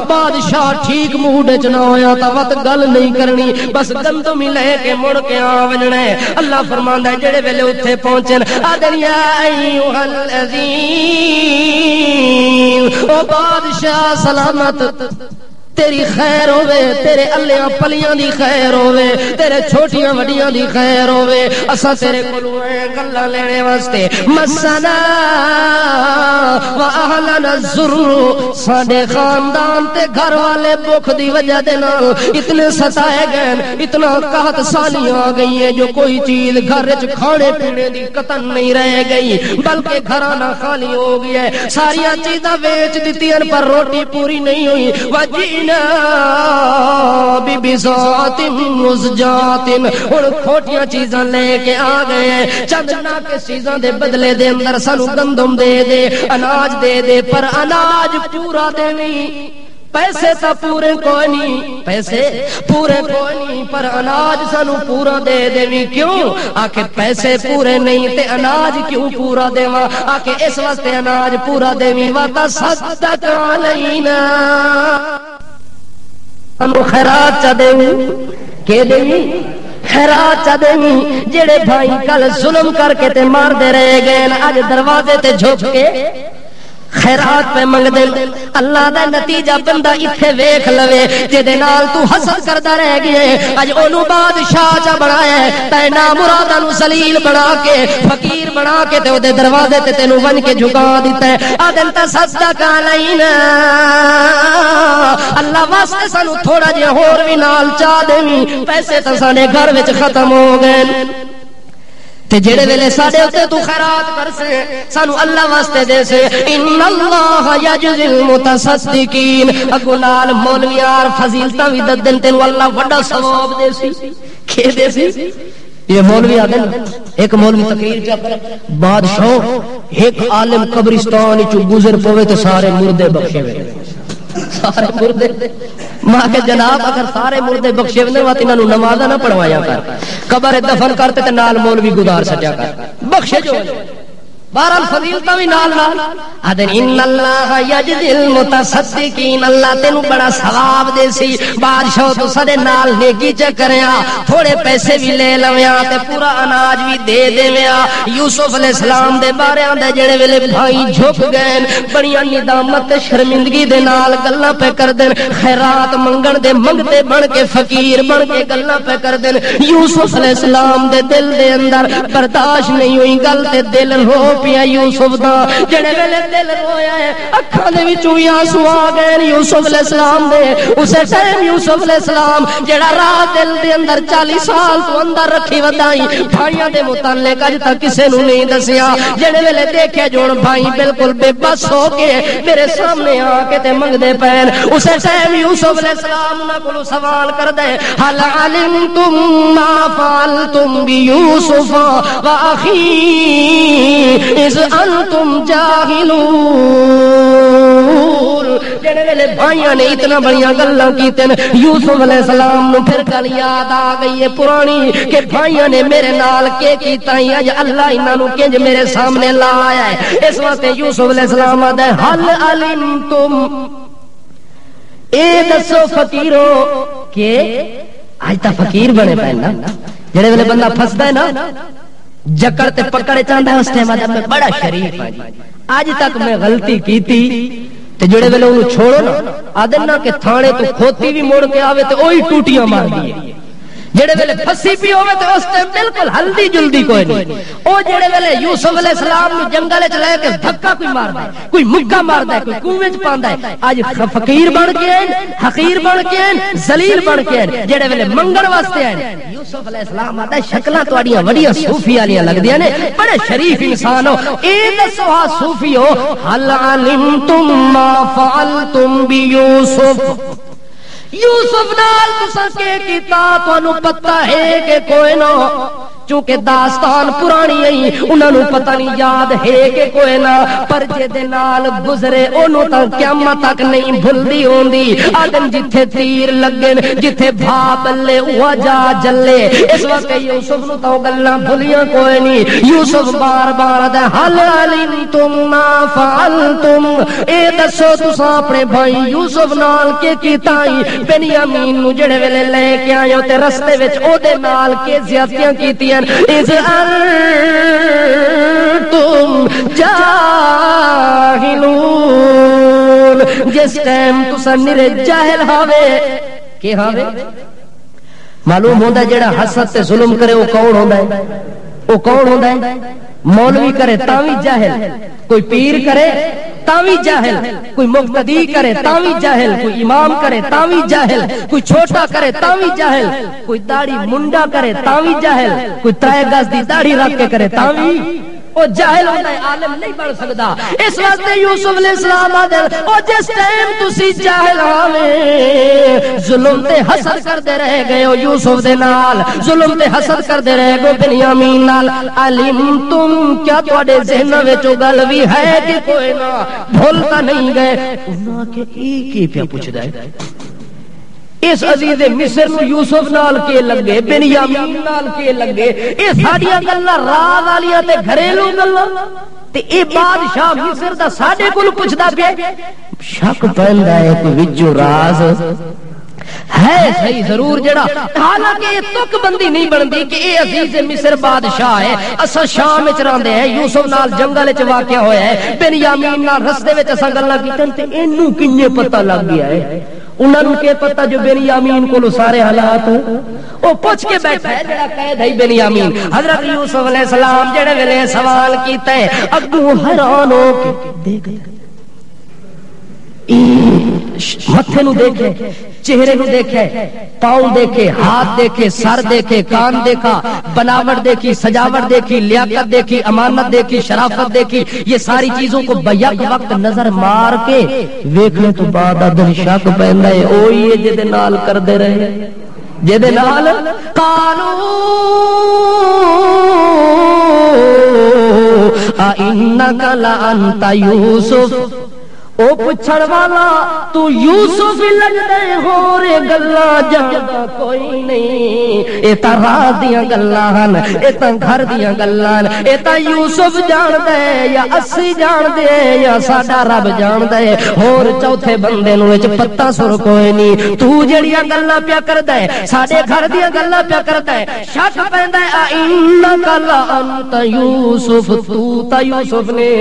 بادشاہ ٹھیک موڈ وچ نہ ہویا تا وت گل نہیں کرنی بس گندم ہی لے کے مڑ کے آ وجنا ہے اللہ فرماندا ہے جڑے ویلے اوتھے پہنچن آدن یا ایھا العزیز او بادشاہ سلامت تیری خیر ہوے تیرے الیاں پلیاں دی خیر ہوے تیرے چھوٹیاں وڈیاں دی خیر ہوے اسا تیرے کولوں گلاں لینے واسطے مسنا واہلنا الضر، ساڈے خاندان تے گھر والے بھوک دی وجہ دے نال اتنے ستائے گئے، اتنا قحط سالیاں آ گئی ہیں جو کوئی چیز گھر وچ کھانے پینے دی قطن نہیں رہ گئی، بلکہ گھرانہ خالی ہو گیا ہے، ساریاں چیزاں بیچ دتیاں پر روٹی پوری نہیں ہوئی۔ وجینا ببضاعۃ مزجاۃ، ہن کھوٹیاں چیزاں لے کے آ گئے ہیں، چند ناقص چیزاں دے بدلے دے اندر سانو گندم دے دے، اناج دے دے، پر اناج پورا دے نہیں، پیسے تا پورے کوئی نہیں، پیسے پورے کوئی نہیں، پر اناج سانو پورا دے دیویں، کیوں؟ آکھے پیسے پورے نہیں تے اناج کیوں پورا دیواں؟ آکھے اس واسطے اناج پورا دیویں وتصدق علینا، سانو خیرات چا دیویں، کہ دیویں خیرات چا دیویں، جڑے بھائی کل ظلم کر کے تے مار دے رہے گئے، اج دروازے تے جھک کے خیرات پہ منگ دے، اللہ دا نتیجہ بندہ ایتھے ویکھ لوے، جے نال تو حسد کردا رہ گئے، اج اونوں بادشاہ چا بنایا ہے، تے نامراداں نوں ذلیل بنا کے فقیر بنا کے تے اودے دروازے تے تینوں ون کے جھکا دتا ہے، آدن تصدق علینا، اللہ واسطے سانو تھوڑا جہا ہور وی نال چا دیویں، پیسے تے ساڈے گھر وچ ختم ہو گئے، تے جڑے ویلے ساڈے اوتے تو خیرات کر سے سانو اللہ واسطے دے سے، ان اللہ یجزی المتصدقین، اگو نال مولویار فضیلتاں وی ددن تینو اللہ بڑا ثواب دے سی، کہ دے سی؟ یہ مولوی آدن، ایک مولوی تقریر کیا کر، بادشاہ ایک عالم قبرستان چ گزر پوے تے سارے مردے بخشے ہوئے، سارے مردے، ماں کے جناب اگر سارے مردے بخشے ہوئے وقت انہوں نمازہ نہ پڑھوایا کر، قبر دفن کرتے تے نال مولوی گزار سجا کر، بخشے جو بہرحال فضیلتاں وی نال نال آدن ان اللہ یجزی المتصدقین، اللہ تینوں بڑا ثواب دے سی، بادشاہ تو سدے نال نیکی چ کریا، تھوڑے پیسے بھی لے لویاں تے پورا اناج بھی دے دیویاں۔ یوسف علیہ السلام دے بارے آندا جڑے ویلے بھائی جھک گئے، بڑیاں ندامت تے شرمندگی دے نال گلاں پہ کر دین، خیرات منگن دے منگتے بن کے فقیر بن کے گلاں پہ کر دین، یوسف علیہ السلام دے دل دے اندر برداشت نہیں ہوئی گل تے دل رو پیا یوسف دا، جڑے ویلے دل رویا ہے اکھاں دے وچوں آنسو آ گئے یوسف علیہ السلام دے، اسے ٹائم یوسف علیہ السلام جڑا راہ دل دے اندر 40 سال تو اندر رکھی ودائی بھائیاں دے متعلق اج تک کسے نوں نہیں دسیا، جڑے ویلے دیکھے جون بھائی بالکل بے بس ہو کے میرے سامنے آ کے تے منگدے پین، اسے ٹائم یوسف علیہ السلام انہاں کولوں سوال کردے، حل علمتم ما فعلتم بیوسف واخی اذ انتم جاہلون، جڑے ویلے بھائیاں نے اتنا بڑیاں گلاں کیتن، یوسف علیہ السلام نو پھر گل یاد آ گئی ہے پرانی کہ بھائیاں نے میرے نال کے کیتا ہی، اج اللہ انہاں نو کنج میرے سامنے لا آیا ہے، اس واسطے یوسف علیہ السلام آدا ہے حل علمتم، اے دسو فقیرو کہ اج تا فقیر بنے پے نا، جڑے ویلے بندہ پھسدا ہے نا جکڑ تے پکڑے چاہندا ہے، اس ٹائم میں بڑا شریف ہاں جی، اج تک میں غلطی کیتی تے جڑے ویلے اونوں چھوڑو نا آدن نا کہ تھانے تو کھوتی بھی موڑ کے آوے تے اوہی ٹوٹیاں مار دیے، جڑے ویلے پھسی پی ہوے تے اس ٹائم بالکل ہلدی جلدی کوئی نہیں، او جڑے ویلے یوسف علیہ السلام نو جنگل وچ لے کے دھکا کوئی ماردا ہے، کوئی مکا ماردا ہے، کوئی کنویں وچ پاندا ہے، اج فقیر بن کے ہیں، حقیر بن کے ہیں، ذلیل بن کے ہیں، جڑے ویلے منگن واسطے ہیں، یوسف علیہ السلام آتا ہے شکلاں تواڈیاں وڈیاں صوفی والیاں لگدیاں نے، بڑے شریف انسان ہو، اے دسو ہا صوفی ہو حل علمتم ما فعلتم بیوسف، یوسف نال تساں کے کیتا تانوں پتہ ہے کہ کوئی نہ، چونکہ داستان پرانی ہے انہاں نوں پتہ نہیں یاد ہے کہ کوئی نہ، پر جے دے نال گزرے اونوں تاں قیامت تک نہیں بھلدی ہوندی، آدم جتھے تیر لگن جتھے بھا بلے او جا جلے، اس وقت یوسف نوں تاں گلاں بھلیاں کوئی نہیں، یوسف بار بار دے حل علمتم ما فعلتم، اے دسو تساں اپنے بھائی یوسف نال کے کیتا ہی، بنیامین نوں جڑے ویلے لے کے آئے تے رستے وچ او دے نال کے زیادتیاں کیتیاں، اذ انتم جاہلون، جس ٹائم تساں نرے جاہل ہوے، کہ ہوے معلوم ہوندا جڑا حسد تے ظلم کرے او کون ہوندا ہے، او کون ہوندا ہے، مولوی کرے تاوی جاہل، کوئی پیر کرے تاوی جاہل، کوئی مقتدی کرے تاوی جاہل، کوئی امام کرے تاوی جاہل، کوئی چھوٹا کرے تاوی جاہل، کوئی داڑھی منڈا کرے تاوی جاہل، کوئی 3 گز دی داڑھی رکھ کے کرے تاوی او جاہل ہوتا ہے، عالم نہیں بن سکتا۔ اس واسطے یوسف علیہ السلام آدھے او جس ٹائم تسی جاہل آوے ظلم تے حسد کردے رہ گئے ہو یوسف دے نال، ظلم تے حسد کردے رہ گئے بنیامین نال، علمتم کیا تواڈے ذہن وچ او گل وی ہے کہ کوئی نہ بھول تا نہیں گئے؟ انہاں کہ کی پیا پوچھدا ہے اس عزیز مصر نو یوسف نال کے لگے، بنیامین نال کے لگے، اے ساڈیاں گلاں راز والیاں تے گھریلو گلاں تے اے بادشاہ مصر دا ساڈے کول پوچھدا پیا، شک پیندا ہے کہ وچوں راز ہے صحیح ضرور جڑا، حالانکہ یہ تک بندی نہیں بندی کہ اے عزیز مصر بادشاہ ہے، اسا شام وچ رہندے ہیں، یوسف نال جنگل وچ واقعہ ہویا ہے، بنیامین نال رستے وچ اساں گلاں کیتن تے اینو کنے پتہ لگ گیا ہے؟ انہاں نوں کہ پتہ جو بنیامین کولو سارے حالات او پوچھ کے بیٹھا ہے جڑا قید ہے بنیامین۔ حضرت یوسف علیہ السلام جڑے ویلے سوال کیتا ہے اگوں حیران ہو کے دیکھ متھے نو دیکھے، چہرے نو دیکھے، پاؤں دیکھے، ہاتھ دیکھے، سر دیکھے، کان دیکھا، بناوٹ دیکھی، سجاوٹ دیکھی، لیاقت دیکھی، امانت دیکھی، شرافت دیکھی، یہ ساری چیزوں کو بیک وقت نظر مار کے ویکھنے تو بعد ادھر شک پیندا ہے اوہی ہے جے دے نال کردے رہے، جے دے نال قالو اِنَّكَ لَأَنْتَ یوسف، او پچھڑ والا تو یوسف لگدے ہو رے گلاں جاندا کوئی نہیں، اے تا راہ دیاں گلاں ہن، اے تا گھر دیاں گلاں، اے تا یوسف جاندا ہے یا اسی جاندے یا ساڈا رب جاندا ہے، ہور چوتھے بندے نوں وچ پتہ سر کوئی نہیں، تو جڑیاں گلاں پیا کردا ہے ساڈے گھر دیاں گلاں پیا کردا ہے، شک پیندا ہے اِنَّكَ لَأَنْتَ یوسف، تو تا یوسف نے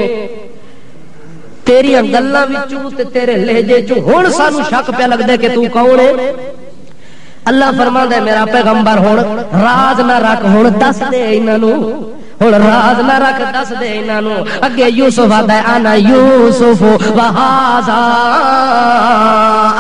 تیریاں گلاں وچوں تے تیرے لہجے چوں ہن سانو شک پیا لگدا ہے کہ تو کون ہے۔ اللہ فرماندا ہے میرا پیغمبر ہن راز نہ رکھ، ہن دس دے انہاں نوں، ہن راز نہ رکھ، دس دے انہاں نوں۔ اگے یوسف آندا ہے انا یوسف وہذا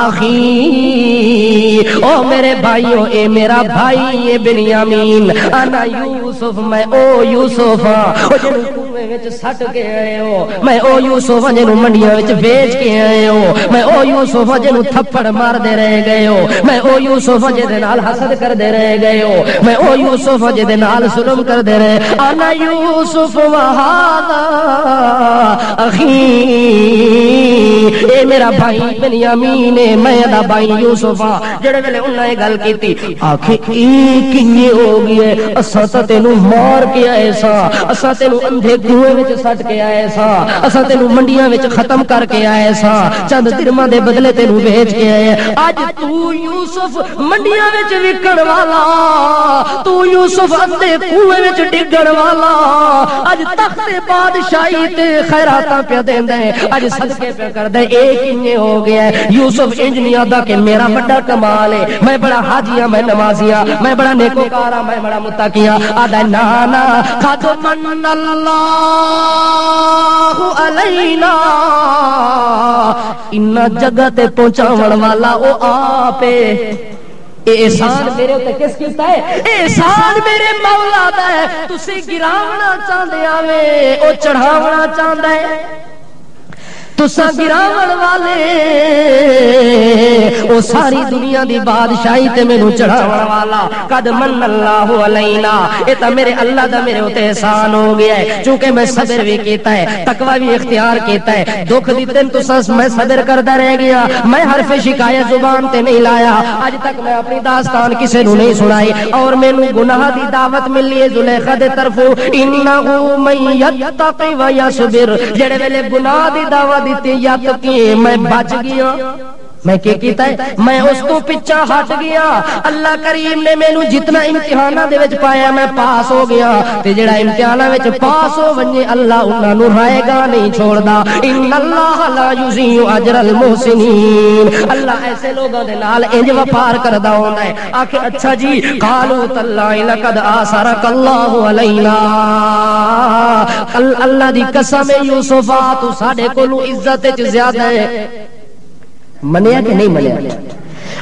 اخی، او میرے بھائیو اے میرا بھائی ہے بنیامین، انا یوسف میں او یوسف ہاں او جنوں کنویں وچ سٹ کے آئے ہو، میں او یوسف ہاں جنوں منڈیاں وچ بیچ کے آئے ہو، میں او یوسف ہاں جنوں تھپڑ مار دے رہ گئے ہو، میں او یوسف ہاں جے نال حسد کر دے رہ گئے ہو، میں او یوسف ہاں جے نال ظلم کر دے رہے، انا یوسف وہذا اخی، اے میرا بھائی بنیامین ہے، میں دا بھائی یوسف ہاں۔ جڑے ویلے انہاں نے گل کیتی آکھے ای کیے ہو گئے، اساں تے تینوں مار کے آئے سا، اساں تینوں اندھے کنویں وچ سٹ کے آئے سا، اساں تینوں منڈیاں وچ ختم کر کے آئے سا، چند درہماں دے بدلے تینوں بیچ کے آئے، اج تو یوسف منڈیاں وچ وکن والا، تو یوسف اندھے کنویں وچ ڈگن والا، اج تخت بادشاہی تے خیراتاں پہ دیندا ہے، اج صدقے پہ کردا ہے، اے کیے ہو گیا ہے؟ یوسف انج نہیں آندا کہ میرا بڑا کمال ہے، میں بڑا حاجی ہاں، میں نمازی ہاں، میں بڑا نیکوکار ہاں، میں بڑا متقی ہاں، آدا نا نا قد من اللہ علینا، ان جگہ تے پہنچاون والا او آپ ہے۔ احسان میرے تے کس کیتا ہے؟ احسان میرے مولا دا ہے، تسی گراونا چاہندے آوے او چڑھاونا چاہندا ہے، تساں گراون والے او ساری دنیا دی بادشاہی تے مینوں چڑھاون والا، قد من اللہ علینا، اے تا میرے اللہ دا میرے اوتے احسان ہو گیا ہے، چونکہ میں صبر بھی کیتا ہے، تقوی بھی اختیار کیتا ہے، دکھ دیتے تساں میں صبر کردا رہ گیا، میں حرف شکایت زبان تے نہیں لایا، اج تک میں اپنی داستان کسے نوں نہیں سنائی، اور مینوں گناہ دی دعوت ملی ہے زلیخا دے طرفوں، انہ من یتقی و یصبر، جڑے ویلے گناہ دی دعوت دیتی یت کی میں بچ گیا، میں کیا کیتا ہے میں اس کو پیچھے ہٹ گیا اللہ کریم نے مینوں جتنا امتحاناں دے وچ پایا میں پاس ہو گیا تے جڑا امتحاناں وچ پاس ہو ونجے اللہ انہاں نوں رائے گا نہیں چھوڑدا ان اللہ لا یضیع اجر المحسنین اللہ ایسے لوگاں دے نال انج وفار کردا ہوندا ہے آکھے اچھا جی قالوا تاللہ لقد آثرک اللہ علینا اللہ دی قسم یوسف تو ساڈے کولوں عزت وچ زیادہ ہے منیا کہ نہیں منیا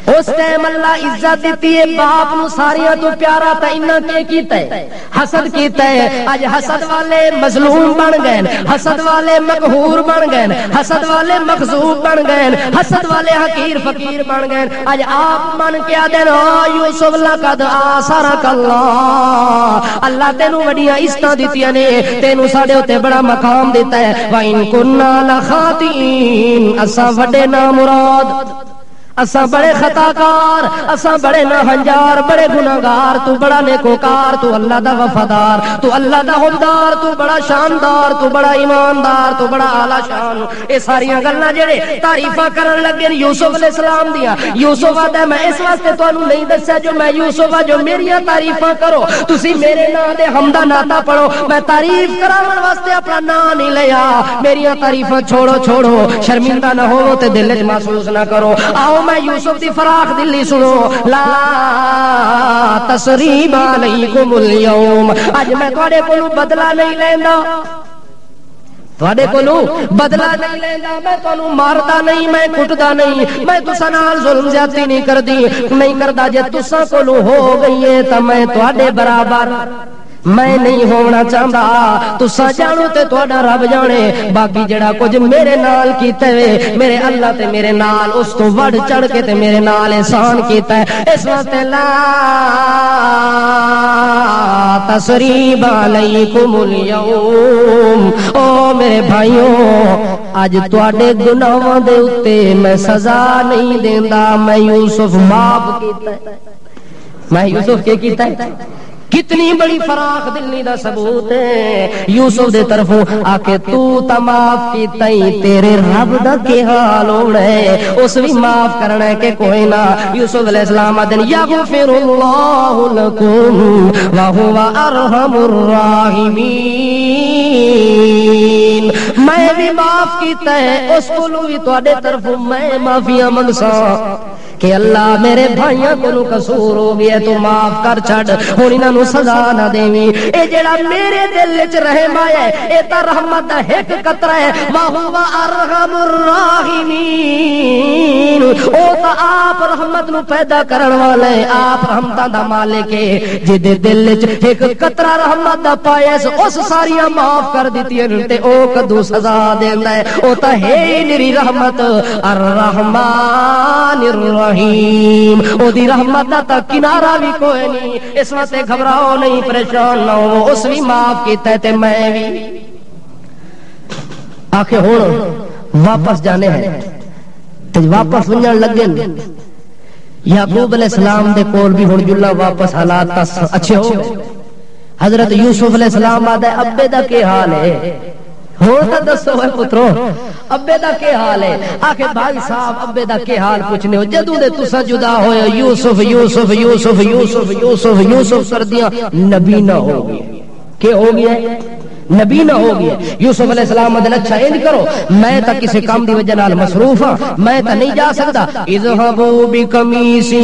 اس ٹائم اللہ عزت دیتی ہے باپ نو ساریاں تو پیارا تا انہاں کے کیتا ہے حسد کیتا ہے اج حسد والے مظلوم بن گئے حسد والے مقہور بن گئے حسد والے مخذوب بن گئے حسد والے حقیر فقیر بن گئے اج آپ من کیا دین یوسف لقد آثرک اللہ اللہ تینوں بڑیاں عزتاں دتیاں نے تینوں ساڈے اوتے بڑا مقام دیتا ہے وَإِن كُنَّا لَخَاطِئِينَ اساں وڈے نا مراد اساں بڑے خطاکار اساں بڑے ناہنجار بڑے گناہگار تو بڑا نیکوکار تو اللہ دا وفادار تو اللہ دا حبدار تو بڑا شاندار تو بڑا ایماندار تو بڑا اعلی شان اے ساریاں گلاں جڑے تعریفاں کرن لگے یوسف علیہ السلام دیاں یوسف آدا میں اس واسطے تانوں نہیں دسیا جو میں یوسف جو میریاں تعریفاں کرو تسی میرے نام دے حمدہ نعتہ پڑھو میں تعریف کراون واسطے اپنا نام نہیں لیا میریاں تعریفاں چھوڑو شرمندہ نہ ہو تے دل وچ محسوس نہ کرو آؤ میں یوسف دی فراخ دلی سنو لا تسریب علیکم اليوم اج میں تواڈے کولوں بدلہ نہیں لیندا تواڈے کولوں بدلہ نہیں لیندا میں تانوں ماردا نہیں میں کٹدا نہیں میں تساں نال ظلم زیادتی نہیں کردی نہیں کردا جے تساں کولوں ہو گئی ہے تے میں تواڈے برابر میں نہیں ہونا چاہتا تساں جانو تے تہاڈا رب جانے باقی جڑا کچھ میرے نال کیتا ہے میرے اللہ تے میرے نال اس تو وڑ چڑھ کے تے میرے نال احسان کیتا ہے اس واسطے لا تسریب علیکم اليوم او میرے بھائیوں اج تواڈے گناہاں دے اوتے میں سزا نہیں دیندا میں یوسف معاف کیتا ہے میں یوسف کے کیتا ہے کتنی بڑی فراخ دلی دا ثبوت ہے یوسف دے طرفوں آکے تو تا معاف کیتا ہی تیرے رب دا کی حال ہونا ہے اس بھی معاف کرنا ہے کہ کوئی نہ یوسف علیہ السلام آدن یغفر اللہ لکم وہو ارحم الراحمین میں بھی معاف کیتا ہے اس کو بھی تواڈے طرفوں میں معافیاں منگسا کہ اللہ میرے بھائیاں کو قصور ہو گیا تو معاف کر چھڑ ہن انہاں نوں سزا نہ دیویں اے جڑا میرے دل وچ رحم آیا ہے اے تا رحمت دا ایک قطرہ ہے وہو ارحم الراحمین او تا آپ رحمت نو پیدا کرن والا ہے آپ رحمتاں دا مالک ہے جے دے دل وچ ایک قطرہ رحمت دا پایا اس ساریاں معاف کر دتیاں تے او کدو سزا دیندا ہے او تا ہے نری رحمت الرحمن الرحیم او دی رحمت دا کنارہ بھی کوئی نہیں اس واسطے گھبراؤ نہیں پریشان نہ ہو اس بھی معاف کیتا ہے تے میں بھی آکھے ہن واپس جانے ہیں تے واپس ونجن لگے یعقوب علیہ السلام دے کول بھی ہن جلا واپس حالات اچھے ہو حضرت یوسف علیہ السلام آدھے ابے دا کی حال ہے ہون تا دسو ہے پترو ابے دا کی حال ہے آکھے بھائی صاحب ابے دا کی حال پوچھنے ہو جدوں دے تساں جدا ہوئے یوسف یوسف یوسف یوسف یوسف یوسف کر دیا نبی نہ ہو گیا کہ ہو گیا نبی نہ ہو گیا یوسف علیہ السلام مدن اچھا انج کرو میں تا کسی کام دی وجہ نال مصروف ہاں میں تا نہیں جا سکتا اذهبوا بقمیصی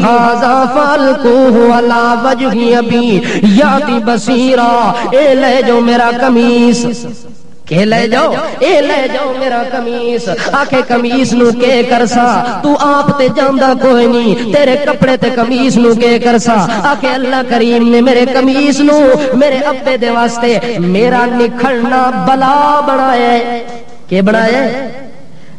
ھذا فالقوه علی وجه ابی یاتی بصیرا اے لے جو میرا قمیص کہ لے جاؤ میرا قمیص آکھے قمیص نو کے کرسا تو آپ تے جاندا کوئی نہیں تیرے کپڑے تے قمیص نو کے کرسا آکھے اللہ کریم نے میرے قمیص نو میرے ابے دے واسطے میرا نکھڑنا بلا بنایا ہے کہ بنایا ہے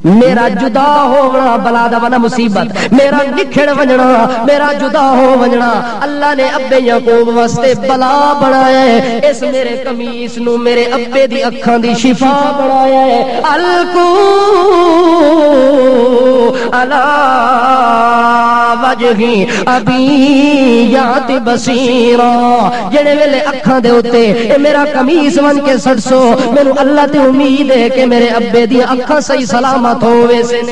میرا جدا ہونا بلا دا بنا مصیبت میرا نکھڑ ونجنا میرا جدا ہو ونجنا اللہ نے ابے یعقوب واسطے بلا بنایا ہے اس میرے قمیص نو میرے ابے دی اکھاں دی شفا بنایا ہے الکو علی وجہی ابی یات بصیرا جڑے ویلے اکھاں دے اوتے اے میرا قمیص ون کے سٹسو مینوں اللہ تے امید ہے کہ میرے ابے دی اکھاں صحیح سلامت ہووے سن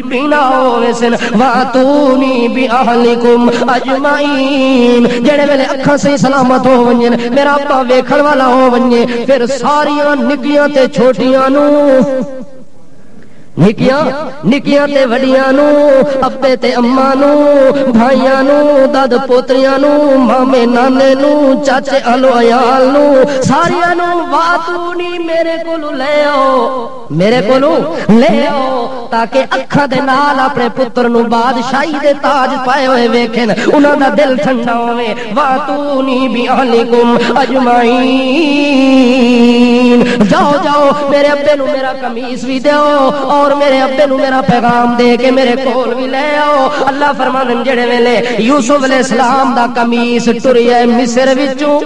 بینا ہووے سن واتونی باہلکم اجمعین جڑے ویلے اکھاں صحیح سلامت ہو ونجن میرا ابا ویکھن والا ہو ونجے پھر ساریاں نکیاں تے چھوٹیاں نو نکیاں تے وڈیاں نو ابے تے اماں نو بھائیاں نو داد پوتریاں نو مامے نانے نو چاچے اہلو عیال نو ساریاں نو واتونی میرے کولو لے آؤ تاکہ اکھاں دے نال اپنے پتر نو بادشاہی دے تاج پائے ہوئے ویکھن انہاں دا دل ٹھنڈا ہوے واتونی باہلکم اجمعین جاؤ میرے ابے نو میرا قمیص بھی دیو اور میرے ابے نو میرا پیغام دے کے میرے کول بھی لے آؤ اللہ فرماندے جڑے ویلے یوسف علیہ السلام دا قمیص ٹریا مصر وچوں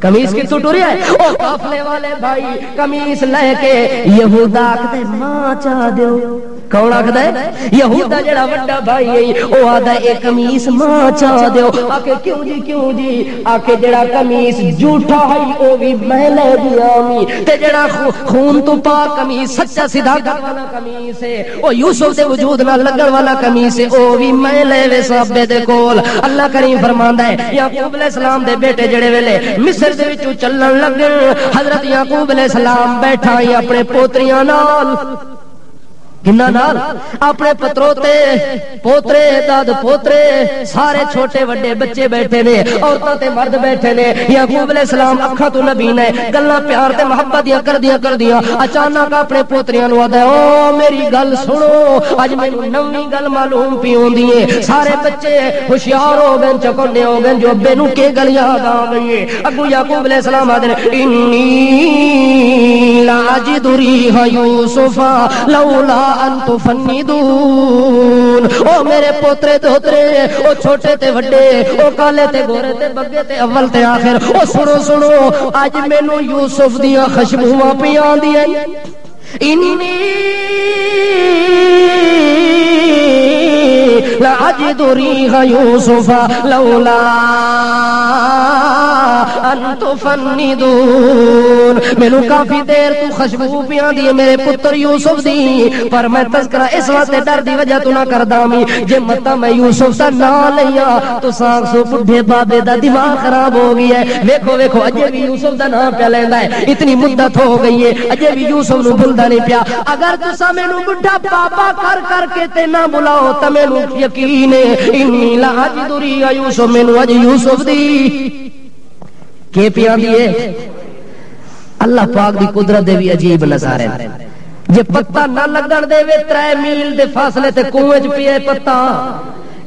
قمیص کتوں ٹریا ہے او قافلے والے بھائی قمیص لے کے یہودا آکھدے ماں چا دیو کون آکھدا ہے یہودا جڑا وڈا بھائی ہے او آکھدا اے قمیص ماں چا دیو آکھے کیوں جی آکھے جڑا قمیص جھوٹا ہے او بھی میں لے دیامی تے جڑا خون تو پاک قمیص سچا صداقت والا قمیص ہے او یوسف دے وجود نال لگن والا قمیص ہے او بھی میں لے وے صحابے دے کول اللہ کریم فرماندا ہے یعقوب علیہ السلام دے بیٹے جڑے ویلے مصر دے وچوں چلن لگے حضرت یعقوب علیہ السلام بیٹھا ہی اپنے پوتریاں نال کنہ نال اپنے پتروتے پوترے داد پوترے سارے چھوٹے وڈے بچے بیٹھے نے عورتاں تے مرد بیٹھے نے یعقوب علیہ السلام اکھاں تو نبی نے گلاں پیار تے محبت دیاں کر دیاں اچانک اپنے پوتریاں نو آدا او میری گل سنو اج مینوں نویں گل معلوم پی ہوندی ہے سارے بچے ہوشیار ہو گئے چکنے ہو گئے جو ابے نو کے گل یاد آ گئی ہے اگوں یعقوب علیہ السلام آدے انی لا اجد ریح یوسف لولا ان تفندون او میرے پوترے دوترے او چھوٹے تے وڈے او کالے تے گورے تے بگے تے اول تے آخر او سنو اج مینوں یوسف دیاں خوشبوواں پیاں دیاں انی لا اجد ریح یوسف لولا ان تفندون مینوں کافی دیر تو خوشبو پیاں دی میرے پتر یوسف دی پر میں تذکرہ اس واسطے ڈر دی وجہ تو نہ کردا میں جے متا میں یوسف دا نام لیا تو ساگ سو بڈھے بابے دا دماغ خراب ہو گیا ہے ویکھو اجے بھی یوسف دا نام پہ لیندا ہے اتنی مدت ہو گئی ہے اجے بھی یوسف نو بھلدا نہیں پیا اگر تساں مینوں بڈھا بابا کر کے تے نہ بلاؤ تے مینوں یقین ہے انی لا اجد ریح یوسف مینوں اج یوسف دی کے پیاں دیے اللہ پاک دی قدرت دے بھی عجیب نظارے جے پتہ نہ لگن دے وے 3 میل دے فاصلے تے کنویں وچ پیے پتہ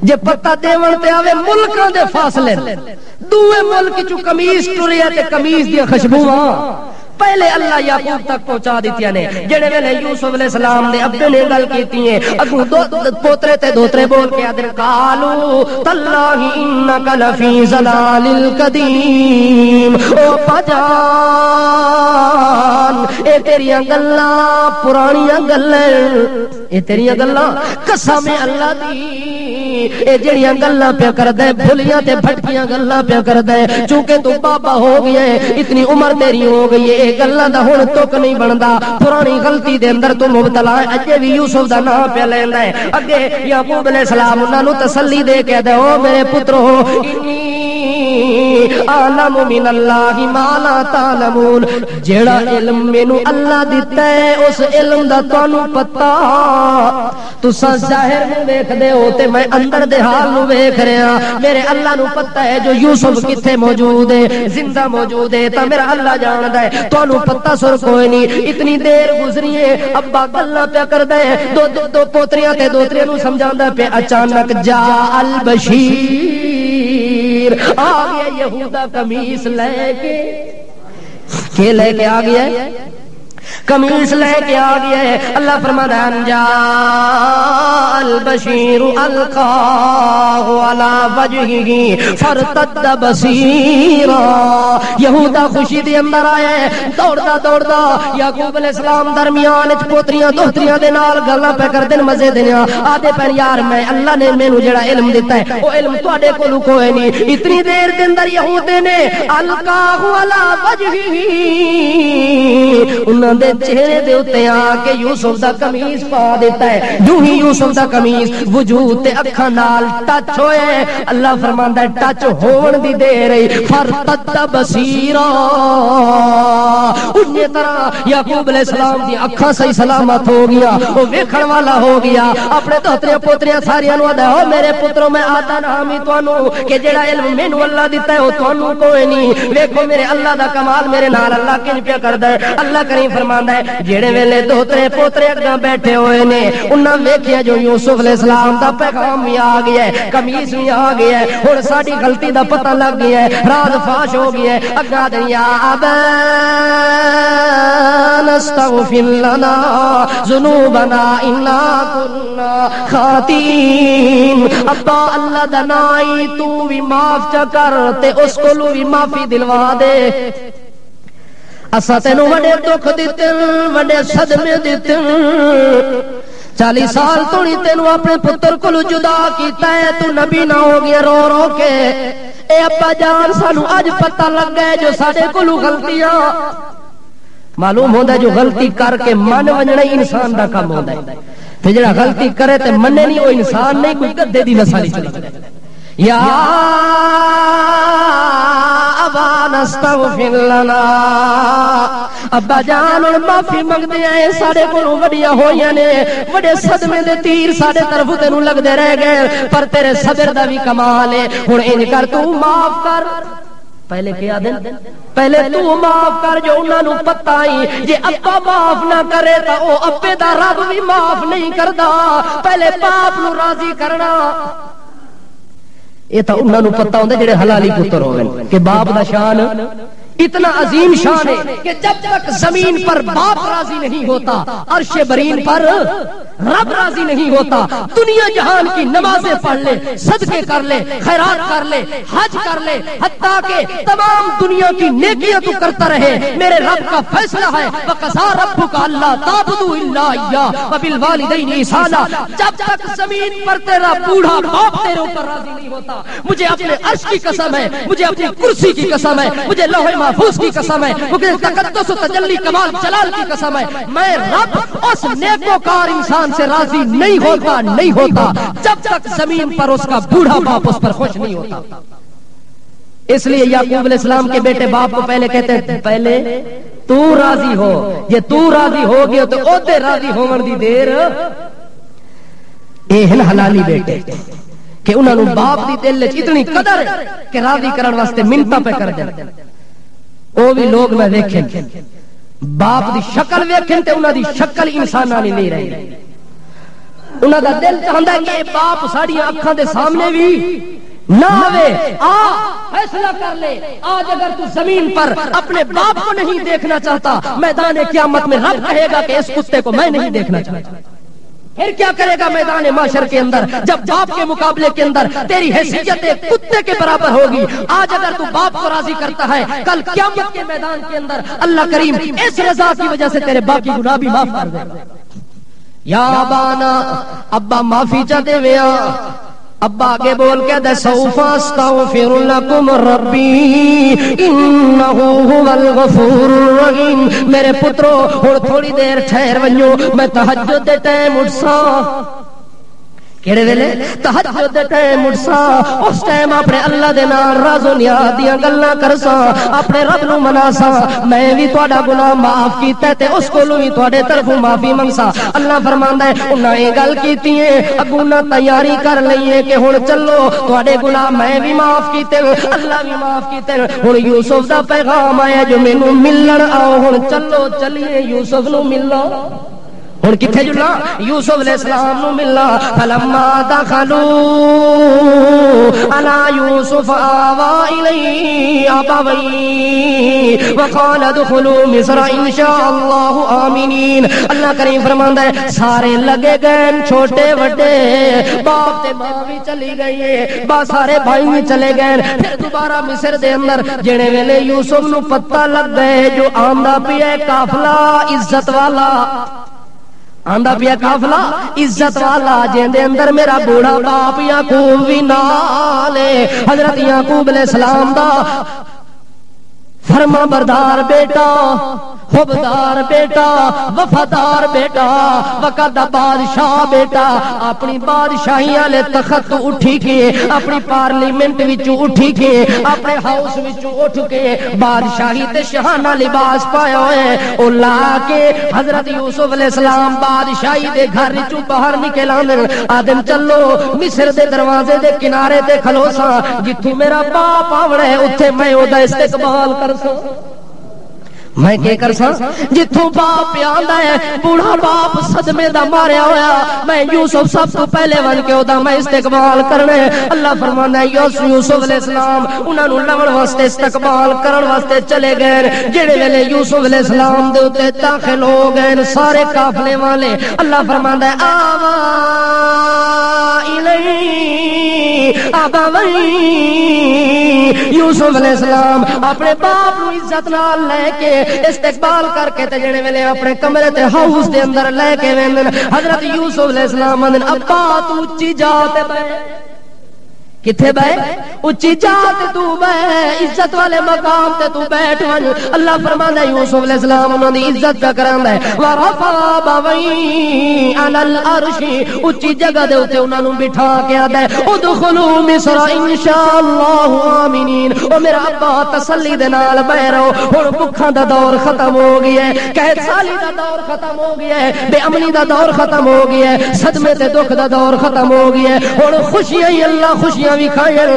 جے پتہ دیون تے آوے ملکاں دے فاصلے دوے ملک چوں قمیص ٹریا تے قمیص دی خوشبوواں پہلے اللہ یعقوب تک پہنچا دیتیاں نے جڑے ویلے یوسف علیہ السلام نے ابے نے گل کیتی ہے اگوں پوترے تے دوترے بول کے ادر قالو تاللہ انک لفی ضلال القدیم او پجان اے تیریاں گلاں پرانیاں گلاں اے تیریاں گلاں قسم اللہ دی اے جڑیاں گلاں پیا کردا ہے بھلیاں تے بھٹکیاں گلاں پیا کردا ہے چونکہ تو بابا ہو گیا ہے اتنی عمر تیری ہو گئی ہے گلاں دا ہن تک نہیں بندا پرانی غلطی دے اندر تو مبتلا ہے اجے بھی یوسف دا نام پہ لیندا ہے اگے یعقوب علیہ السلام انہاں نو تسلی دے کے دے او میرے پترو انی عالم من اللہ ما لا تعلمون جیڑا علم مینوں اللہ دتا ہے اس علم دا تانوں پتہ تساں ظاہر نو ویکھ دے ہو تے میں اندر دے حال نو ویکھ رہا میرے اللہ نو پتہ ہے جو یوسف کتھے موجود ہے زندہ موجود ہے تا میرا اللہ جاندا ہے تانوں پتہ سر کوئی نہیں اتنی دیر گزری ہے ابا گلاں پیا کردا ہے دو پوتریاں تے دوتریاں نو سمجھاندا پیا اچانک جا البشیر آ گیا یہودا قمیص لے کے آ گیا قمیص لے کے آ گیا ہے اللہ فرماتا ہے جا البشیر القاہ علی وجہہ فارتد بصیرا. یہودا خوشی دے اندر آئے دوڑدا دوڑدا یعقوب علیہ السلام درمیان وچ پوتریاں دوہتریاں دے نال گلاں پہ کردے مزے دینا آدھے پہ یار میں اللہ نے مینوں جڑا علم دیتا ہے وہ علم تواڈے کولوں کوئی نہیں. اتنی دیر دے اندر یہودے نے القاہ علی وجہہ انہاں دے چہرے دے اوتے آ کے یوسف دا قمیص پا دیتا ہے. جو ہی یوسف دا قمیص وجود تے اکھاں نال ٹچ ہوئے اللہ فرماندا ہے ٹچ ہون دی دیر ہے فرتد بصیرا. اسی طرح یعقوب علیہ السلام دی اکھاں صحیح سلامت ہو گیا وہ ویکھن والا ہو گیا. اپنے دوتریاں پوتریاں ساریاں نوں آدا او میرے پترو میں آتا نہ ہمی تانوں کہ جڑا علم مینوں اللہ دیتا ہے او تانوں کوئی نہیں. ویکھو میرے اللہ دا کمال میرے نال اللہ کن پیا کردا ہے. اللہ کریم فرماندا ہے جڑے ویلے دوترے پوترے اگاں بیٹھے ہوئے نے انہاں ویکھیا جو یوسف علیہ السلام دا پیغام بھی آ گیا ہے قمیص بھی آ گیا ہے ہن ساڈی غلطی دا پتہ لگ گیا ہے راز فاش ہو گیا ہے. اگاں دنیا ابا نستغفر لنا ذنوبنا انا كنا خاطئین. ابا اللہ دا نائی تو بھی معاف چا کر تے اس کولوں بھی معافی دلوا دے. اسا تینوں وڈے دکھ دتے وڈے صدمے دتے 40 سال تو نہیں تینوں اپنے پتر کولوں جدا کیتا ہے تو نبی نہ ہو گیا رو رو کے. اے ابا جان سانو اج پتہ لگ گیا جو ساڈے کولوں غلطیاں معلوم ہوندا ہے جو غلطی کر کے من ونجنا انسان دا کام ہوندا ہے تے جڑا غلطی کرے تے مننے نہیں وہ انسان نہیں کوئی گدے دی نسل چلی. یا ابا نستغفر لنا ابا جان اور معافی منگدے ہیں ساڈے کولوں وڈیاں ہوئیاں نے وڈے صدمے دے تیر ساڈے طرف تینوں لگدے رہ گئے پر تیرے صبر دا بھی کمال ہے. ہن انج کر تو معاف کر پہلے کیا دن پہلے تو معاف کر جو انہاں نوں پتہ ہی جے ابا معاف نہ کرے تا او ابے دا رب بھی معاف نہیں کردا. پہلے باپ نوں راضی کرنا یہ تو انہاں نوں پتہ ہوندا جڑے حلالی پتر ہوون کہ باپ دا شان اتنا عظیم شان ہے کہ جب تک زمین پر باپ راضی نہیں ہوتا عرش برین پر رب راضی نہیں ہوتا. دنیا جہان کی نمازیں پڑھ لے صدقے کر لے خیرات کر لے حج کر لے حتیٰ کہ تمام دنیا کی نیکیاں تو کرتا رہے میرے رب کا فیصلہ ہے وَقَضَىٰ رَبُّكَ أَلَّا تَعْبُدُوا إِلَّا إِيَّاهُ وَبِالْوَالِدَيْنِ إِحْسَانًا. جب تک زمین پر تیرا بوڑھا باپ تیرے اوپر راضی نہیں ہوتا مجھے اپنے عرش کی قسم ہے مجھے اپنی کرسی کی قسم ہے مجھے لوح محفوظ کی قسم ہے مجھے تقدس و تجلی کمال جلال کی قسم ہے میں رب اس نیکوکار انسان سے راضی نہیں ہوتا جب تک زمین پر اس کا بوڑھا باپ اس پر خوش نہیں ہوتا. اس لیے یعقوب علیہ السلام کے بیٹے باپ کو پہلے کہتے ہیں پہلے تو راضی ہو یہ تو راضی ہو گیا تو اوتے راضی ہون دی دیر اے ہن حلالی بیٹے کہ انہاں نوں باپ دی دل وچ اتنی قدر ہے کہ راضی کرن واسطے منتاں پہ کر دے. او بھی لوگ میں ویکھیں باپ دی شکل ویکھیں تے انہاں دی شکل انساناں نہیں رہی. انہاں دا دل چاہندا ہے کہ باپ ساڈیاں اکھاں دے سامنے بھی نہ آوے. آ فیصلہ کر لے آج اگر تو زمین پر اپنے باپ کو نہیں دیکھنا چاہتا میدان قیامت میں رب کہے گا کہ اس کتے کو میں نہیں دیکھنا چاہتا. پھر کیا کرے گا میدان معاشر کے اندر جب باپ کے مقابلے کے اندر تیری حیثیت کتے کے برابر ہوگی. آج اگر تو باپ کو راضی کرتا ہے کل قیامت کے میدان کے اندر اللہ کریم اس رضا کی وجہ سے تیرے باپ کی گناہ بھی معاف کر دے گا. یا ابانا ابا معافی چا دے ویا ابا آگے بول کے دے سوف استغفر لکم ربی انہ هو الغفور الرحیم. میرے پترو ہن تھوڑی دیر ٹھہر ونجو میں تہجد دے ٹائم اٹھساں کیڑے ویلے تہجد دے ٹائم اٹھساں اس ٹائم اپنے اللہ دے نال راز و نیاز دیاں گلاں کرساں اپنے رب نوں مناساں میں بھی تہاڈا گناہ معاف کیتا تے اس کولوں بھی تہاڈے طرفوں معافی منگساں. اللہ فرماندا ہے انہاں اے گل کیتی ہے اگوں نہ تیاری کر لئیے کہ ہن چلو تہاڈے گناہ میں بھی معاف کیتے اللہ بھی معاف کیتے. ہن یوسف دا پیغام آیا جو مینوں ملن آؤ ہن چلو چلیے یوسف نوں ملو. ہن کتھے جلنا یوسف علیہ السلام نو ملنا فلما دخلوا علی یوسف آوا الیہ ابویہ وقال ادخلوا مصر ان شاء اللہ آمنین. اللہ کریم فرماندا ہے سارے لگے گئے چھوٹے وڈے باپ تے ماں بھی چلی گئی ہے با سارے بھائی بھی چلے گئے. پھر دوبارہ مصر دے اندر جڑے ویلے یوسف نو پتہ لگ گئے جو آندا پیا قافلہ عزت والا آندا پیا قافلہ عزت والا جن دے اندر میرا بوڑھا باپ یعقوب بھی نال ہے. حضرت یعقوب علیہ السلام دا فرما بردار بیٹا حبدار بیٹا وفادار بیٹا وقت بادشاہ بیٹا اپنی بادشاہی والے تخت اٹھی کے اپنی پارلیمنٹ وچوں اٹھی کے اپنے ہاؤس وچوں اٹھ کے بادشاہی تے شاہانہ لباس پایا ہوئے او لا کے حضرت یوسف علیہ السلام بادشاہی دے گھر وچوں باہر نکل آندے آدم چلو مصر دے دروازے دے کنارے تے کھلوساں جتھوں میرا باپ آوڑا ہے اوتھے میں او دا استقبال کرساں. میں کیا کرساں جتھوں باپ آندا ہے بوڑھا باپ صدمے دا ماریا ہویا میں یوسف سب تو پہلے ون کے اودا میں استقبال کرنا ہے. اللہ فرماندا ہے یوسف علیہ السلام انہاں نوں لون واسطے استقبال کرن واسطے چلے گئے. جڑے ویلے یوسف علیہ السلام دے اوتے داخل ہو گئے سارے قافلے والے اللہ فرماندا ہے آوا الی ابوی. یوسف علیہ السلام اپنے باپ نو عزت نال لے کے استقبال کر کے تے جڑے ویلے اپنے کمرے تے ہاؤس دے اندر لے کے ویندن حضرت یوسف علیہ السلام آندن ابا تو اچھی جا تے بیٹھ کتھے بے اچھی جا تے تو بیٹھ عزت والے مقام تے تو بیٹھ ون. اللہ فرماندا ہے یوسف علیہ السلام انہاں دی عزت پہ کراندا ہے ورفع ابوی علی العرش اچھی جگہ دے اوتے انہاں نوں بٹھا کے آندا ہے ادخلوا مصر انشاءاللہ آمنین. او میرا ابا تسلی دے نال بیٹھ رہو ہن بھکھاں دا دور ختم ہو گیا ہے قید سالی دا دور ختم ہو گیا ہے بے امنی دا دور ختم ہو گیا ہے صدمے تے دکھ دا دور ختم ہو گیا ہے ہن خوشیاں ہی اللہ خوشیاں بھی کھائیں ہن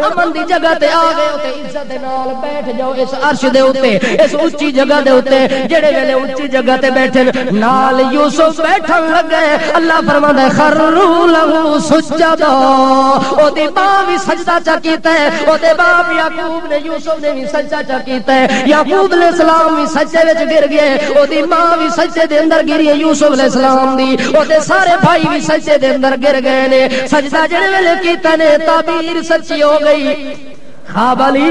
امن دی جگہ تے آ گئے تے عزت دے نال بیٹھ جاؤ اس عرش دے اوتے اس اونچی جگہ دے اوتے. جڑے ویلے اونچی جگہ تے بیٹھن نال یوسف بیٹھن لگے اللہ فرماندا ہے خروا لہو سجدا. او دی ماں بھی سجدہ چا کیتا ہے او دے باپ یعقوب نے یوسف نے بھی سجدہ چا کیتا ہے. یعقوب علیہ السلام بھی سجدے وچ گر گئے او دی ماں بھی سجدے دے اندر گری ہے یوسف علیہ السلام دی او دے سارے بھائی بھی سجدے دے اندر گر گئے نے. سجدہ جڑے ویلے کیتا نے تعبیر سچی ہو گئی خواب والی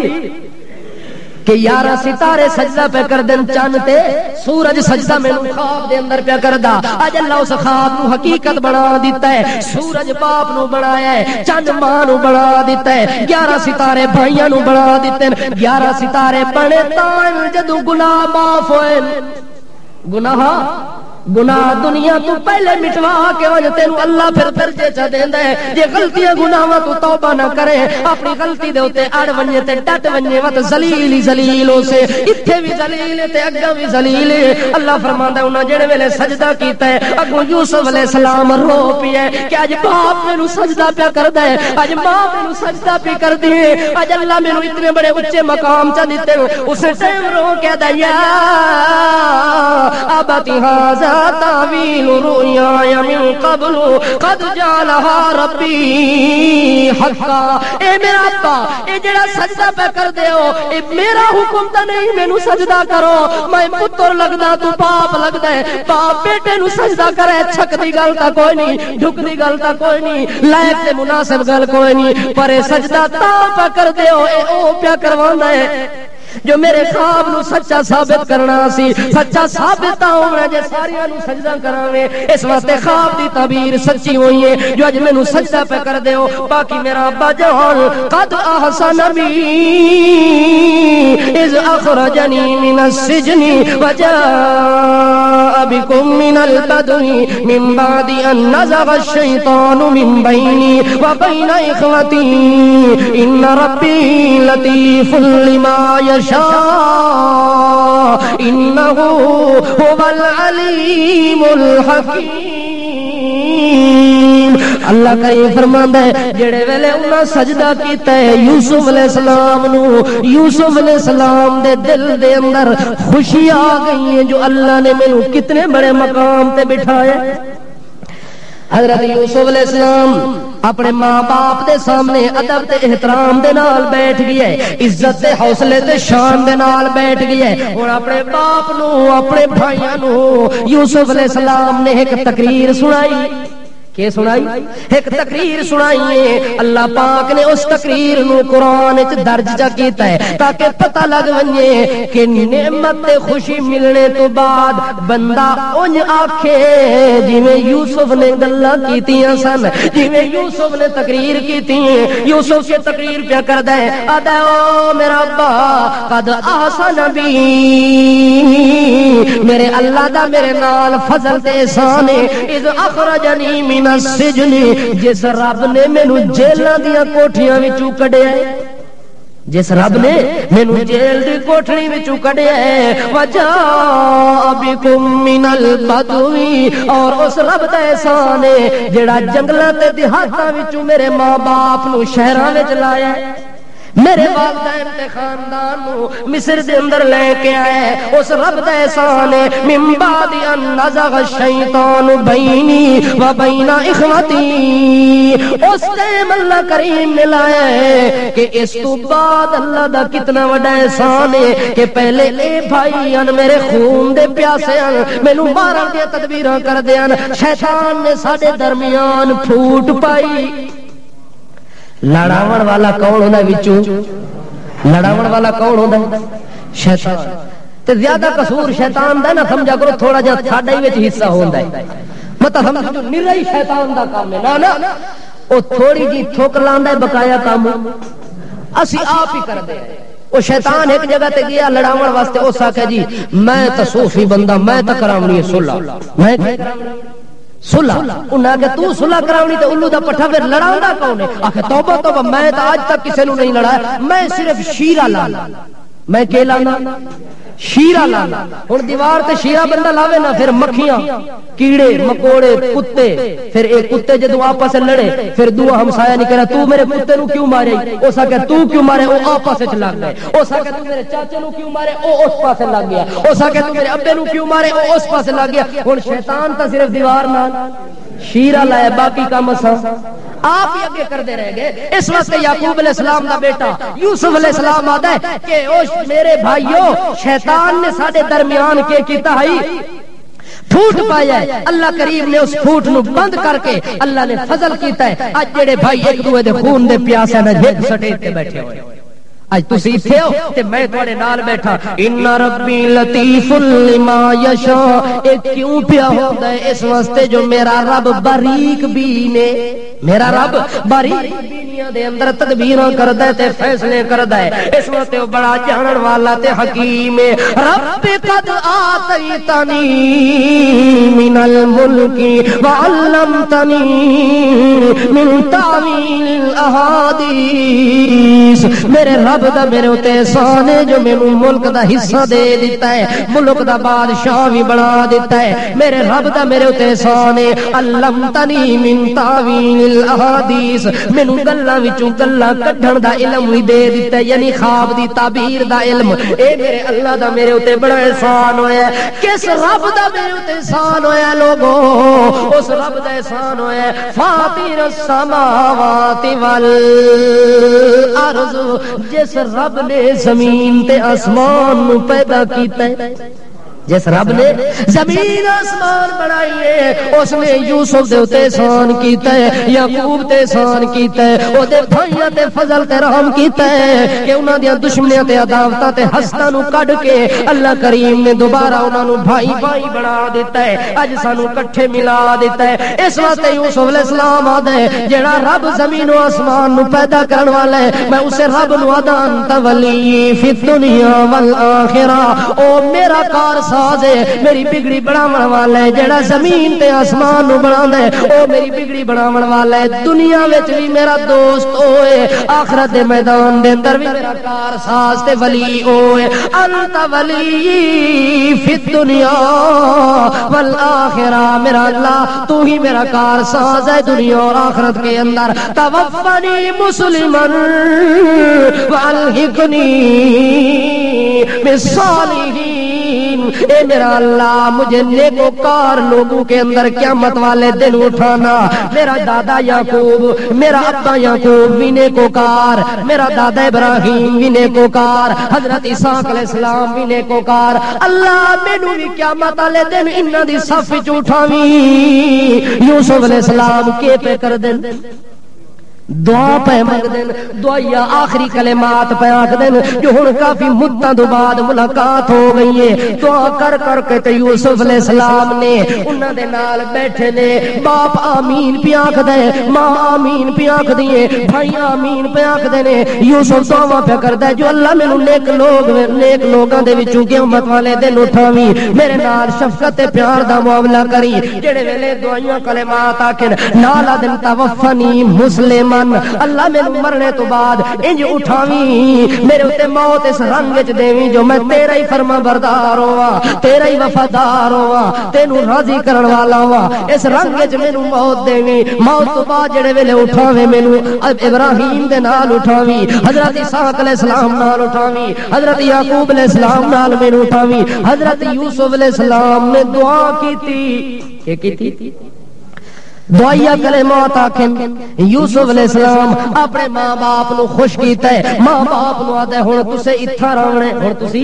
کہ 11 ستارے سجدہ پہ کر دن چاند تے سورج سجدہ میں خواب دے اندر پہ کردا. اج اللہ اس خواب نو حقیقت بنا دیتا ہے. سورج باپ نو بنایا ہے چاند ماں نو بنا دیتا ہے 11 ستارے بھائیاں نو بنا دیتے ہیں. 11 ستارے بنے تاں جدوں گناہ معاف ہوئے گناہ دنیا تو پہلے مٹوا کے وجہ تینوں اللہ پھر درجے چا دیندا ہے. جے غلطیاں گناہاں تو توبہ نہ کرے اپنی غلطی دے اوتے اڑ ونجے تے ڈٹ ونجے وت ذلیل ہی ذلیل ہو سے ایتھے بھی ذلیل تے اگاں بھی ذلیل ہے. اللہ فرماندا ہے انہاں جڑے ویلے سجدہ کیتا ہے اگوں یوسف علیہ السلام رو پیا کہ اج باپ مینوں سجدہ پیا کردا ہے اج ماں مینوں سجدہ پیا کردی ہے اج اللہ مینوں اتنے بڑے اونچے مقام چا دتے اس ٹائم رو کے دا یا ابتی ھذا تعویل رؤیا من قبل قد جعلها ربی حقا. اے میرا ابا اے جڑا سجدہ پہ کر دے ہو اے میرا حکم تے نہیں مینوں سجدہ کرو میں پتر لگدا تو باپ لگدا ہے باپ بیٹے نو سجدہ کرے چھک دی گل تا کوئی نہیں ڈھک دی گل تا کوئی نہیں لائق تے مناسب گل کوئی نہیں پر اے سجدہ تا پہ کر دے ہو اے او پیا کرواندا ہے جو میرے خواب نو سچا ثابت کرنا سی. سچا ثابت ہونا جے ساریاں نو سجدہ کراویں اس واسطے خواب دی تعبیر سچی ہوئی ہے جو اج مینوں سجدہ پہ کر دیو. باقی میرا ابا جان قد احسن بی اذ اخرجنی من السجن وجاء بكم من البدو من بعد ان نزغ الشیطان من بینی وبین اخوتی ان ربی لطیف لما انه هو العلیم الحکیم. اللہ کریم فرماندا ہے جڑے ویلے انہاں سجدہ کیتا ہے یوسف علیہ السلام نو، یوسف علیہ السلام دے دل دے اندر خوشی آ گئی ہے جو اللہ نے مینوں کتنے بڑے مقام تے بٹھایا۔ حضرت یوسف علیہ السلام اپنے ماں باپ دے سامنے ادب تے احترام دے نال بیٹھ گئے، عزت تے حوصلے تے شان دے نال بیٹھ گئے۔ ہن اپنے باپ نو اپنے بھائیاں نو یوسف علیہ السلام نے ایک تقریر سنائی۔ کہ سنائی؟ ایک تقریر سنائی ہے۔ اللہ پاک نے اس تقریر نو قرآن وچ درج جا کیتا ہے تاکہ پتہ لگ ونجے کہ نعمت تے خوشی ملنے تو بعد بندہ اونج آکھے جویں یوسف نے گلاں کیتیاں سن، جویں یوسف نے تقریر کیتی۔ یوسف سے تقریر پیا کردا ہے، آدا او میرا ابا قد احسن بی، میرے اللہ دا میرے نال فضل تے احسان ہے، اذ اخرجنی من السجن، جس رب نے مینوں جیلاں دیاں کوٹھیاں وچوں کڈیا ہے، جس رب نے مینوں جیل دی کوٹھڑی وچوں کڈیا ہے، وجاء بکم من البدو، اور اس رب دا احسان ہے جڑا جنگلاں تے دیہاتاں وچوں میرے ماں باپ نو شہراں وچ لایا ہے، میرے والدین تے خاندان نو مصر دے اندر لے کے آئے، اس رب دا احسان ہے۔ من بعد ان نزغ الشیطان بینی و بین اخوتی، اس ٹائم اللہ کریم نے لایا ہے کہ اس تو بعد اللہ دا کتنا بڑا احسان ہے کہ پہلے اے بھائی ان میرے خون دے پیاسے ان مینوں مارن دی تدبیراں کر دیاں، شیطان نے ساڈے درمیان پھوٹ پائی۔ لڑاون والا کون ہوندا وچوں؟ لڑاون والا کون ہوندا؟ شیطان۔ تے زیادہ قصور شیطان دا نہ سمجھا کرو، تھوڑا جہا ساڈا ہی وچ حصہ ہوندا ہے، مت سمجھو نرا ہی شیطان دا کام ہے، نہ نہ او تھوڑی جی ٹھوکر لاندا ہے، بقایا کام اسی آپ ہی کردے ہیں۔ وہ شیطان ایک جگہ تے گیا لڑاون واسطے، اس آکھیا جی میں تے صوفی بندہ، میں تے کراونی ہے صلح، میں صلح، انہاں کہ تو صلح کراونی تے الو دا پٹھا پھر لڑاوندا کون ہے؟ آکھے توبہ توبہ، میں تے اج تک کسے نو نہیں لڑایا، میں صرف شیرہ لانا، میں کہ لانا؟ شیرہ لانا۔ ہن دیوار تے شیرہ بندہ لاوے نا، پھر مکھیاں کیڑے مکوڑے کتے، پھر ایک کتے جدوں آپس میں لڑے پھر دعا ہمسایا نہیں کرا تو میرے کتے نو کیوں مارے، اس آکھے تو کیوں مارے، او آپس وچ لگ گئے، اس آکھے تو میرے چاچے نو کیوں مارے، او اس پاسے لگ گیا، اس آکھے تو میرے ابے نو کیوں مارے، او اس پاسے لگ گیا۔ ہن شیطان تا صرف دیوار نال شیرہ لایا، باقی کام اساں آپ ہی اگے کردے رہ گئے۔ اس واسطے یعقوب علیہ السلام دا بیٹا یوسف علیہ السلام آدا ہے کہ او میرے بھائیو شیطان نے ساڈے درمیان کے کیتا ہے پھوٹ پایا ہے، اللہ کریم نے اس پھوٹ نو بند کر کے اللہ نے فضل کیتا ہے۔ اج جڑے بھائی ایک دوے دے خون دے پیاسے نہ ایک سٹیج تے بیٹھے ہوئے، اج تسی ایتھے ہو تے میں تواڈے نال بیٹھا۔ ان ربی لطیف لما یشاء، اے کیوں پیا ہوندا ہے؟ اس واسطے جو میرا رب باریک بین ہے، میرا رب باریک بینیاں دے اندر تدبیراں کردا ہے تے فیصلے کردا ہے، اس واسطے وہ بڑا جانن والا تے حکیم ہے۔ رب قد آتیتنی من الملک وعلمتنی من تعویل الاحادیث، میرے رب دا میرے اتے احسان ہے جو مینوں ملک دا حصہ دے دیتا ہے، ملک دا بادشاہ بھی بنا دیتا ہے، میرے رب دا میرے اتے احسان ہے۔ علمتنی من تعویل الاحادیث، مینوں گلاں وچوں گلاں کڈھن دا علم بھی دے دیتا ہے، یعنی خواب دی تعبیر دا علم۔ اے میرے اللہ دا میرے اتے بڑا احسان ہویا ہے۔ کس رب دا میرے اتے احسان ہویا لوگو؟ اس رب دا احسان ہویا ہے فاطر السماوات والارض، جس رب نے زمین تے آسمان نو پیدا کیتا ہے، جس رب نے زمین آسمان بنائی ہے، اس نے یوسف دے اتے احسان کیتا ہے، یعقوب تے احسان کیتا ہے، او دے بھائیاں تے فضل تے رحم کیتا ہے کہ انہاں دی دشمنیاں تے عداوتاں تے حسداں نو کڈ کے اللہ کریم نے دوبارہ انہاں نو بھائی بھائی بنا دیتا ہے، اج سانو کٹھے ملا دیتا ہے۔ اس واسطے یوسف علیہ السلام آدا ہے جڑا رب زمین و آسمان نو پیدا کرن والا ہے، میں اسے رب نو آدا انت ولی فی الدنیا والآخرہ، او میرا کار ساز ہے، میری بگڑی بناون والا ہے، جڑا زمین تے آسمان نو بناوندا ہے او میری بگڑی بناون والا ہے، دنیا وچ بھی میرا دوست ہوئے، آخرت دے میدان دے اندر بھی میرا کار ساز تے ولی ہوئے، انت ولی فی الدنیا والآخرہ، میرا اللہ تو ہی میرا کار ساز ہے دنیا اور آخرت کے اندر، توفنی مسلمن والحقنی بالصالحین، اے میرا اللہ مجھے نیکوکار لوگوں کے اندر قیامت والے دن اٹھانا، میرا دادا یعقوب، میرا ابا یعقوب بھی نیکوکار، میرا دادا ابراہیم بھی نیکوکار، حضرت اسحاق علیہ السلام بھی نیکوکار، اللہ مینوں بھی قیامت والے دن انہاں دی صف وچ اٹھاویں۔ یوسف علیہ السلام کے پہ کر دین، دعا پہ منگ دین، دعائیا آخری کلمات پہ آکھ دین، جو ہن کافی مدتاں تو بعد ملاقات ہو گئی ہے، دعا کر کر کے تے یوسف علیہ السلام نے انہاں دے نال بیٹھے نے، باپ آمین پہ آکھ دے، ماں آمین پہ آکھ دیے، بھائی آمین پہ آکھ دے نے، یوسف دعا پہ کردا ہے جو اللہ مینوں نیک لوگاں دے وچوں قیامت والے دن اٹھاویں، میرے نال شفقت تے پیار دا معاملہ کری، جڑے ویلے دعائیاں کلمات آکھن نال دن توفنی مسلم، اللہ میرے مرنے تو بعد انج اٹھاویں، میرے اتے موت اس رنگ وچ دیویں جو میں تیرا ہی فرما بردار ہوا، تیرا ہی وفادار ہوا، تینوں راضی کرن والا ہوا، اس رنگ وچ مینوں موت دیویں، موت تو بعد جڑے ویلے اٹھاویں مینوں ابراہیم دے نال اٹھاویں، حضرت اسحاق علیہ السلام نال اٹھاویں، حضرت یعقوب علیہ السلام نال مینوں اٹھاویں، حضرت یوسف علیہ السلام نے دعا کیتی، کی کیتی دعائیا کلمات آکھن، یوسف علیہ السلام اپنے ماں باپ نو خوش کیتا ہے، ماں باپ نو آتا ہے ہن تسے ایتھے رہنا ہے، ہن تسی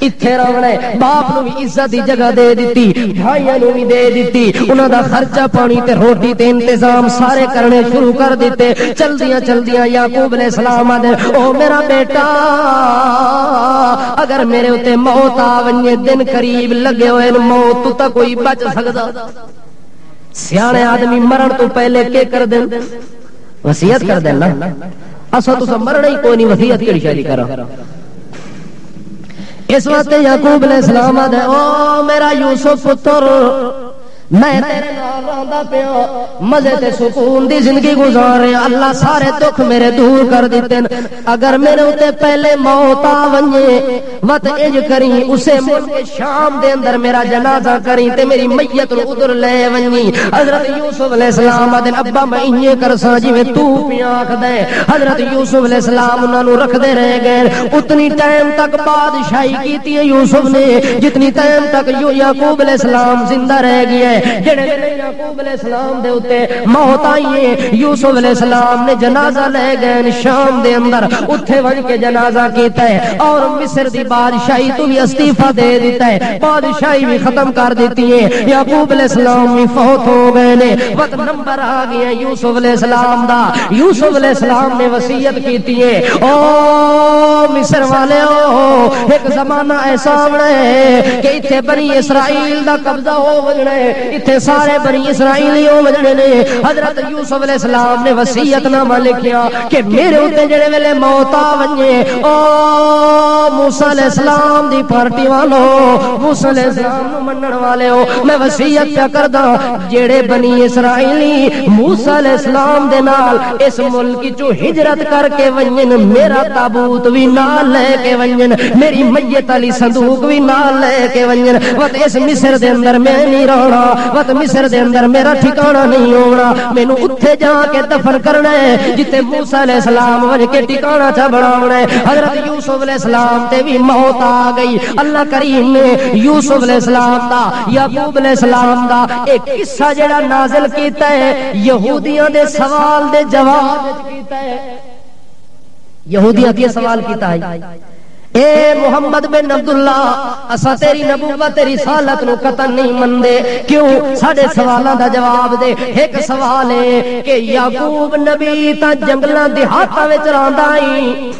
ایتھے رہنا ہے، باپ نو بھی عزت دی جگہ دے دتی، بھائیاں نو بھی دے دتی، انہاں دا خرچہ پانی تے روٹی تے انتظام سارے کرنے شروع کر دیتے، چلدیاں یعقوب علیہ السلام آدھے او میرا بیٹا اگر میرے اتے موت آ ونجے دن قریب لگے ہوئے موت تو تا کوئی بچ سکدا، سیانے آدمی مرن تو پہلے کے کر دیں وصیت کر دیں نا، اسا تو مرنا ہی کوئی نہیں، وصیت کیڑی شادی کرا، اس واسطے یعقوب علیہ السلام آدھے او میرا یوسف پتر میں تیرے نال رہندا پیا، مزے تے سکون دی زندگی گزار رہا، اللہ سارے دکھ میرے دور کر دیتے، اگر میرے اتے پہلے موت آ ونجے وت انج کریں اسے ملک شام دے اندر میرا جنازہ کریں تے میری میت نو ادھر لے ونجی، حضرت یوسف علیہ السلام آدھے ابا میں انجے کرساں جویں تو پیا آکھدے، حضرت یوسف علیہ السلام انہاں نو رکھدے رہ گئے، اتنی ٹائم تک بادشاہی کیتی ہے یوسف نے جتنی ٹائم تک یعقوب علیہ السلام زندہ رہ گیا، جڑے ویلے یعقوب علیہ السلام دے اوتے موت آئی ہے، یوسف علیہ السلام نے جنازہ لے گئے شام دے اندر، اوتھے وج کے جنازہ کیتا ہے اور مصر دی بادشاہی تو بھی استعفا دے دیتا ہے، بادشاہی بھی ختم کر دیتی ہے، یعقوب علیہ السلام بھی فوت ہو گئے نے، وقت نمبر آ گیا یوسف علیہ السلام دا، یوسف علیہ السلام نے وصیت کیتی ہے او مصر والے او ایک زمانہ ایسا آنا ہے کہ ایتھے بنی اسرائیل دا قبضہ ہو وجنا ہے، ایتھے سارے بنی اسرائیلی ہو وجنے نے، حضرت یوسف علیہ السلام نے وصیت نامہ لکھیا کہ میرے اوتے جڑے ویلے موت آ ونجے او موسیٰ علیہ السلام دی پارٹی والو، موسیٰ علیہ السلام نو منن والے ہو، میں وصیت پیا کردا جڑے بنی اسرائیلی موسیٰ علیہ السلام دے نال اس ملک چوں ہجرت کر کے ونجن، میرا تابوت بھی نال لے کے ونجن، میری میت علی صندوق بھی نال لے کے ونجن، وت اس مصر دے اندر میں نہیں رہنا، وت مصر دے اندر میرا ٹھکانہ نہیں ہونا، مینوں اوتھے جا کے دفن کرنا ہے جتے موسیٰ علیہ السلام وج کے ٹھکانہ چا بناونا ہے، حضرت یوسف علیہ السلام تے بھی موت آ گئی، اللہ کریم نے یوسف علیہ السلام دا یعقوب علیہ السلام دا ایک قصہ جڑا نازل کیتا ہے یہودیاں دے سوال دے جواب وچ کیتا ہے، یہودیاں کے سوال کیتا ہے اے محمد بن عبداللہ اسا تیری نبوت رسالت نو قطن نہیں مندے، کیوں ساڈے سوالاں دا جواب دے، ایک سوال ہے کہ یعقوب نبی تا جنگلاں دیہاتاں وچ رہندا ہے،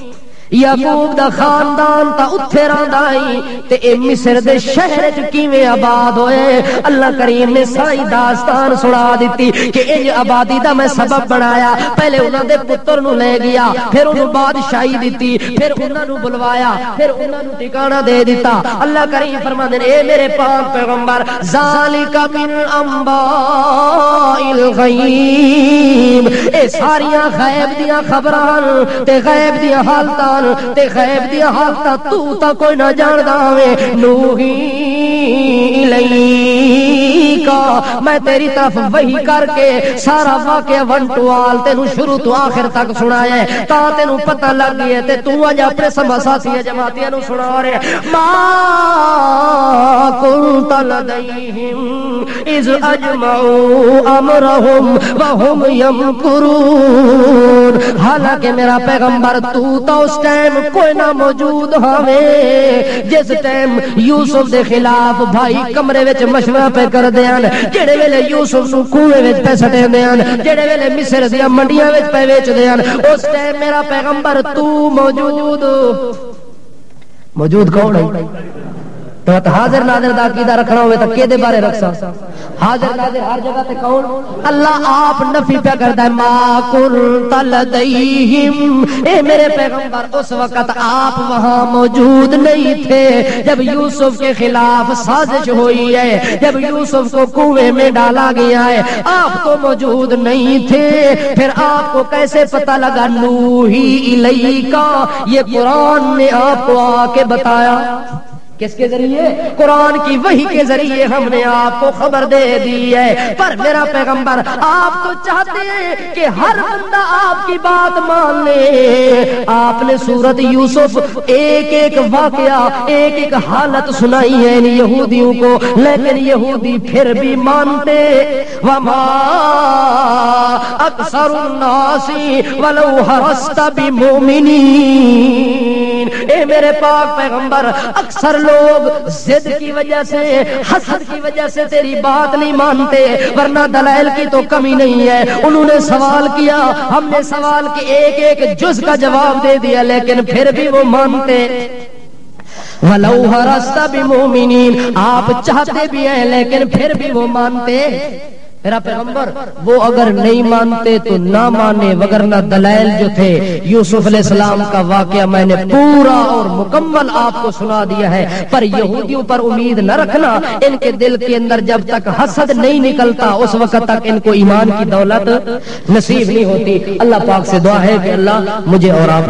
یعقوب دا خاندان تا اتھے راندائی تے اے مصر دے شہر چ کیویں آباد ہوئے. اللہ کریم نے ساری داستان سنا دیتی کہ انج آبادی دا میں سبب بنایا. پہلے انہاں دے پتر نو لے گیا, پھر انہوں بادشاہی دیتی, پھر انہاں نو بلوایا, پھر انہاں نو ٹھکانہ دے دیتا. اللہ کریم فرماندے نے اے میرے پاک پیغمبر ذالک من انباء الغیب, اے ساریاں غیب دیاں خبراں تے غیب دیاں حالتاں تے غیب دیاں حالتاں تو تا کوئی نہ جاندا وے. نوحی الیکا, میں تیری طرف وحی کر کے سارا واقعہ ون ٹو آل تینوں شروع تو آخر تک سنایا ہے تا تینوں پتہ لگ گیا تے تو اج اپنے ساتھی جماعتیاں نو سنا رہے. ما کنت لدیہم اذ اجمعوا امرهم وهم یمکرون, حالانکہ میرا پیغمبر تو اس ٹائم کوئی نہ موجود ہوے جس ٹائم یوسف دے خلاف بھائی کمرے وچ مشورہ پہ کر دیاں, جڑے ویلے یوسف نو کنویں وچ پہ سٹے دیاں, جڑے ویلے مصر دیاں منڈیاں وچ پہ ویچ دیاں, اس ٹائم میرا پیغمبر تو موجود کون ہے؟ تو حاضر ناظر دا عقیدہ رکھنا ہوئے تو کیدے بارے رکھ سا؟ حاضر ناظر ہر جگہ تے کون؟ اللہ آپ نفی پہ کرتا ہے. ما کنت لدیہم, اے میرے پیغمبر اس وقت آپ وہاں موجود نہیں تھے جب یوسف کے خلاف سازش ہوئی ہے, جب یوسف کو کنویں میں ڈالا گیا ہے, آپ تو موجود نہیں تھے. پھر آپ کو کیسے پتہ لگا؟ نوحی الیکا, یہ قرآن نے آپ کو آ کے بتایا. کس کے ذریعے؟ قرآن کی وحی کے ذریعے ہم نے آپ کو خبر دے دی ہے. پر میرا پیغمبر آپ تو چاہتے ہیں کہ ہر بندہ آپ کی بات مان لے. آپ نے سورت یوسف ایک ایک واقعہ ایک ایک حالت سنائی ہے ان یہودیوں کو, لیکن یہودی پھر بھی مانتے. وما اکثر الناس ولو حرصت بمؤمنین, اے میرے پاک پیغمبر اکثر لوگ ضد کی وجہ سے حسد کی وجہ سے تیری بات نہیں مانتے, ورنہ دلائل کی تو کمی نہیں ہے. انہوں نے سوال کیا, ہم نے سوال کی ایک ایک جز کا جواب دے دیا, لیکن پھر بھی وہ مانتے. وَلَوْ حَرَصْتَ بِمُؤْمِنِينَ, آپ چاہتے بھی ہیں لیکن پھر بھی وہ مانتے. میرا پیغمبر وہ اگر نہیں مانتے تو نہ مانے, وگرنہ دلائل جو تھے یوسف علیہ السلام کا واقعہ میں نے پورا اور مکمل آپ کو سنا دیا ہے. پر یہودیوں پر امید نہ رکھنا, ان کے دل کے اندر جب تک حسد نہیں نکلتا اس وقت تک ان کو ایمان کی دولت نصیب نہیں ہوتی. اللہ پاک سے دعا ہے کہ اللہ مجھے اور آپ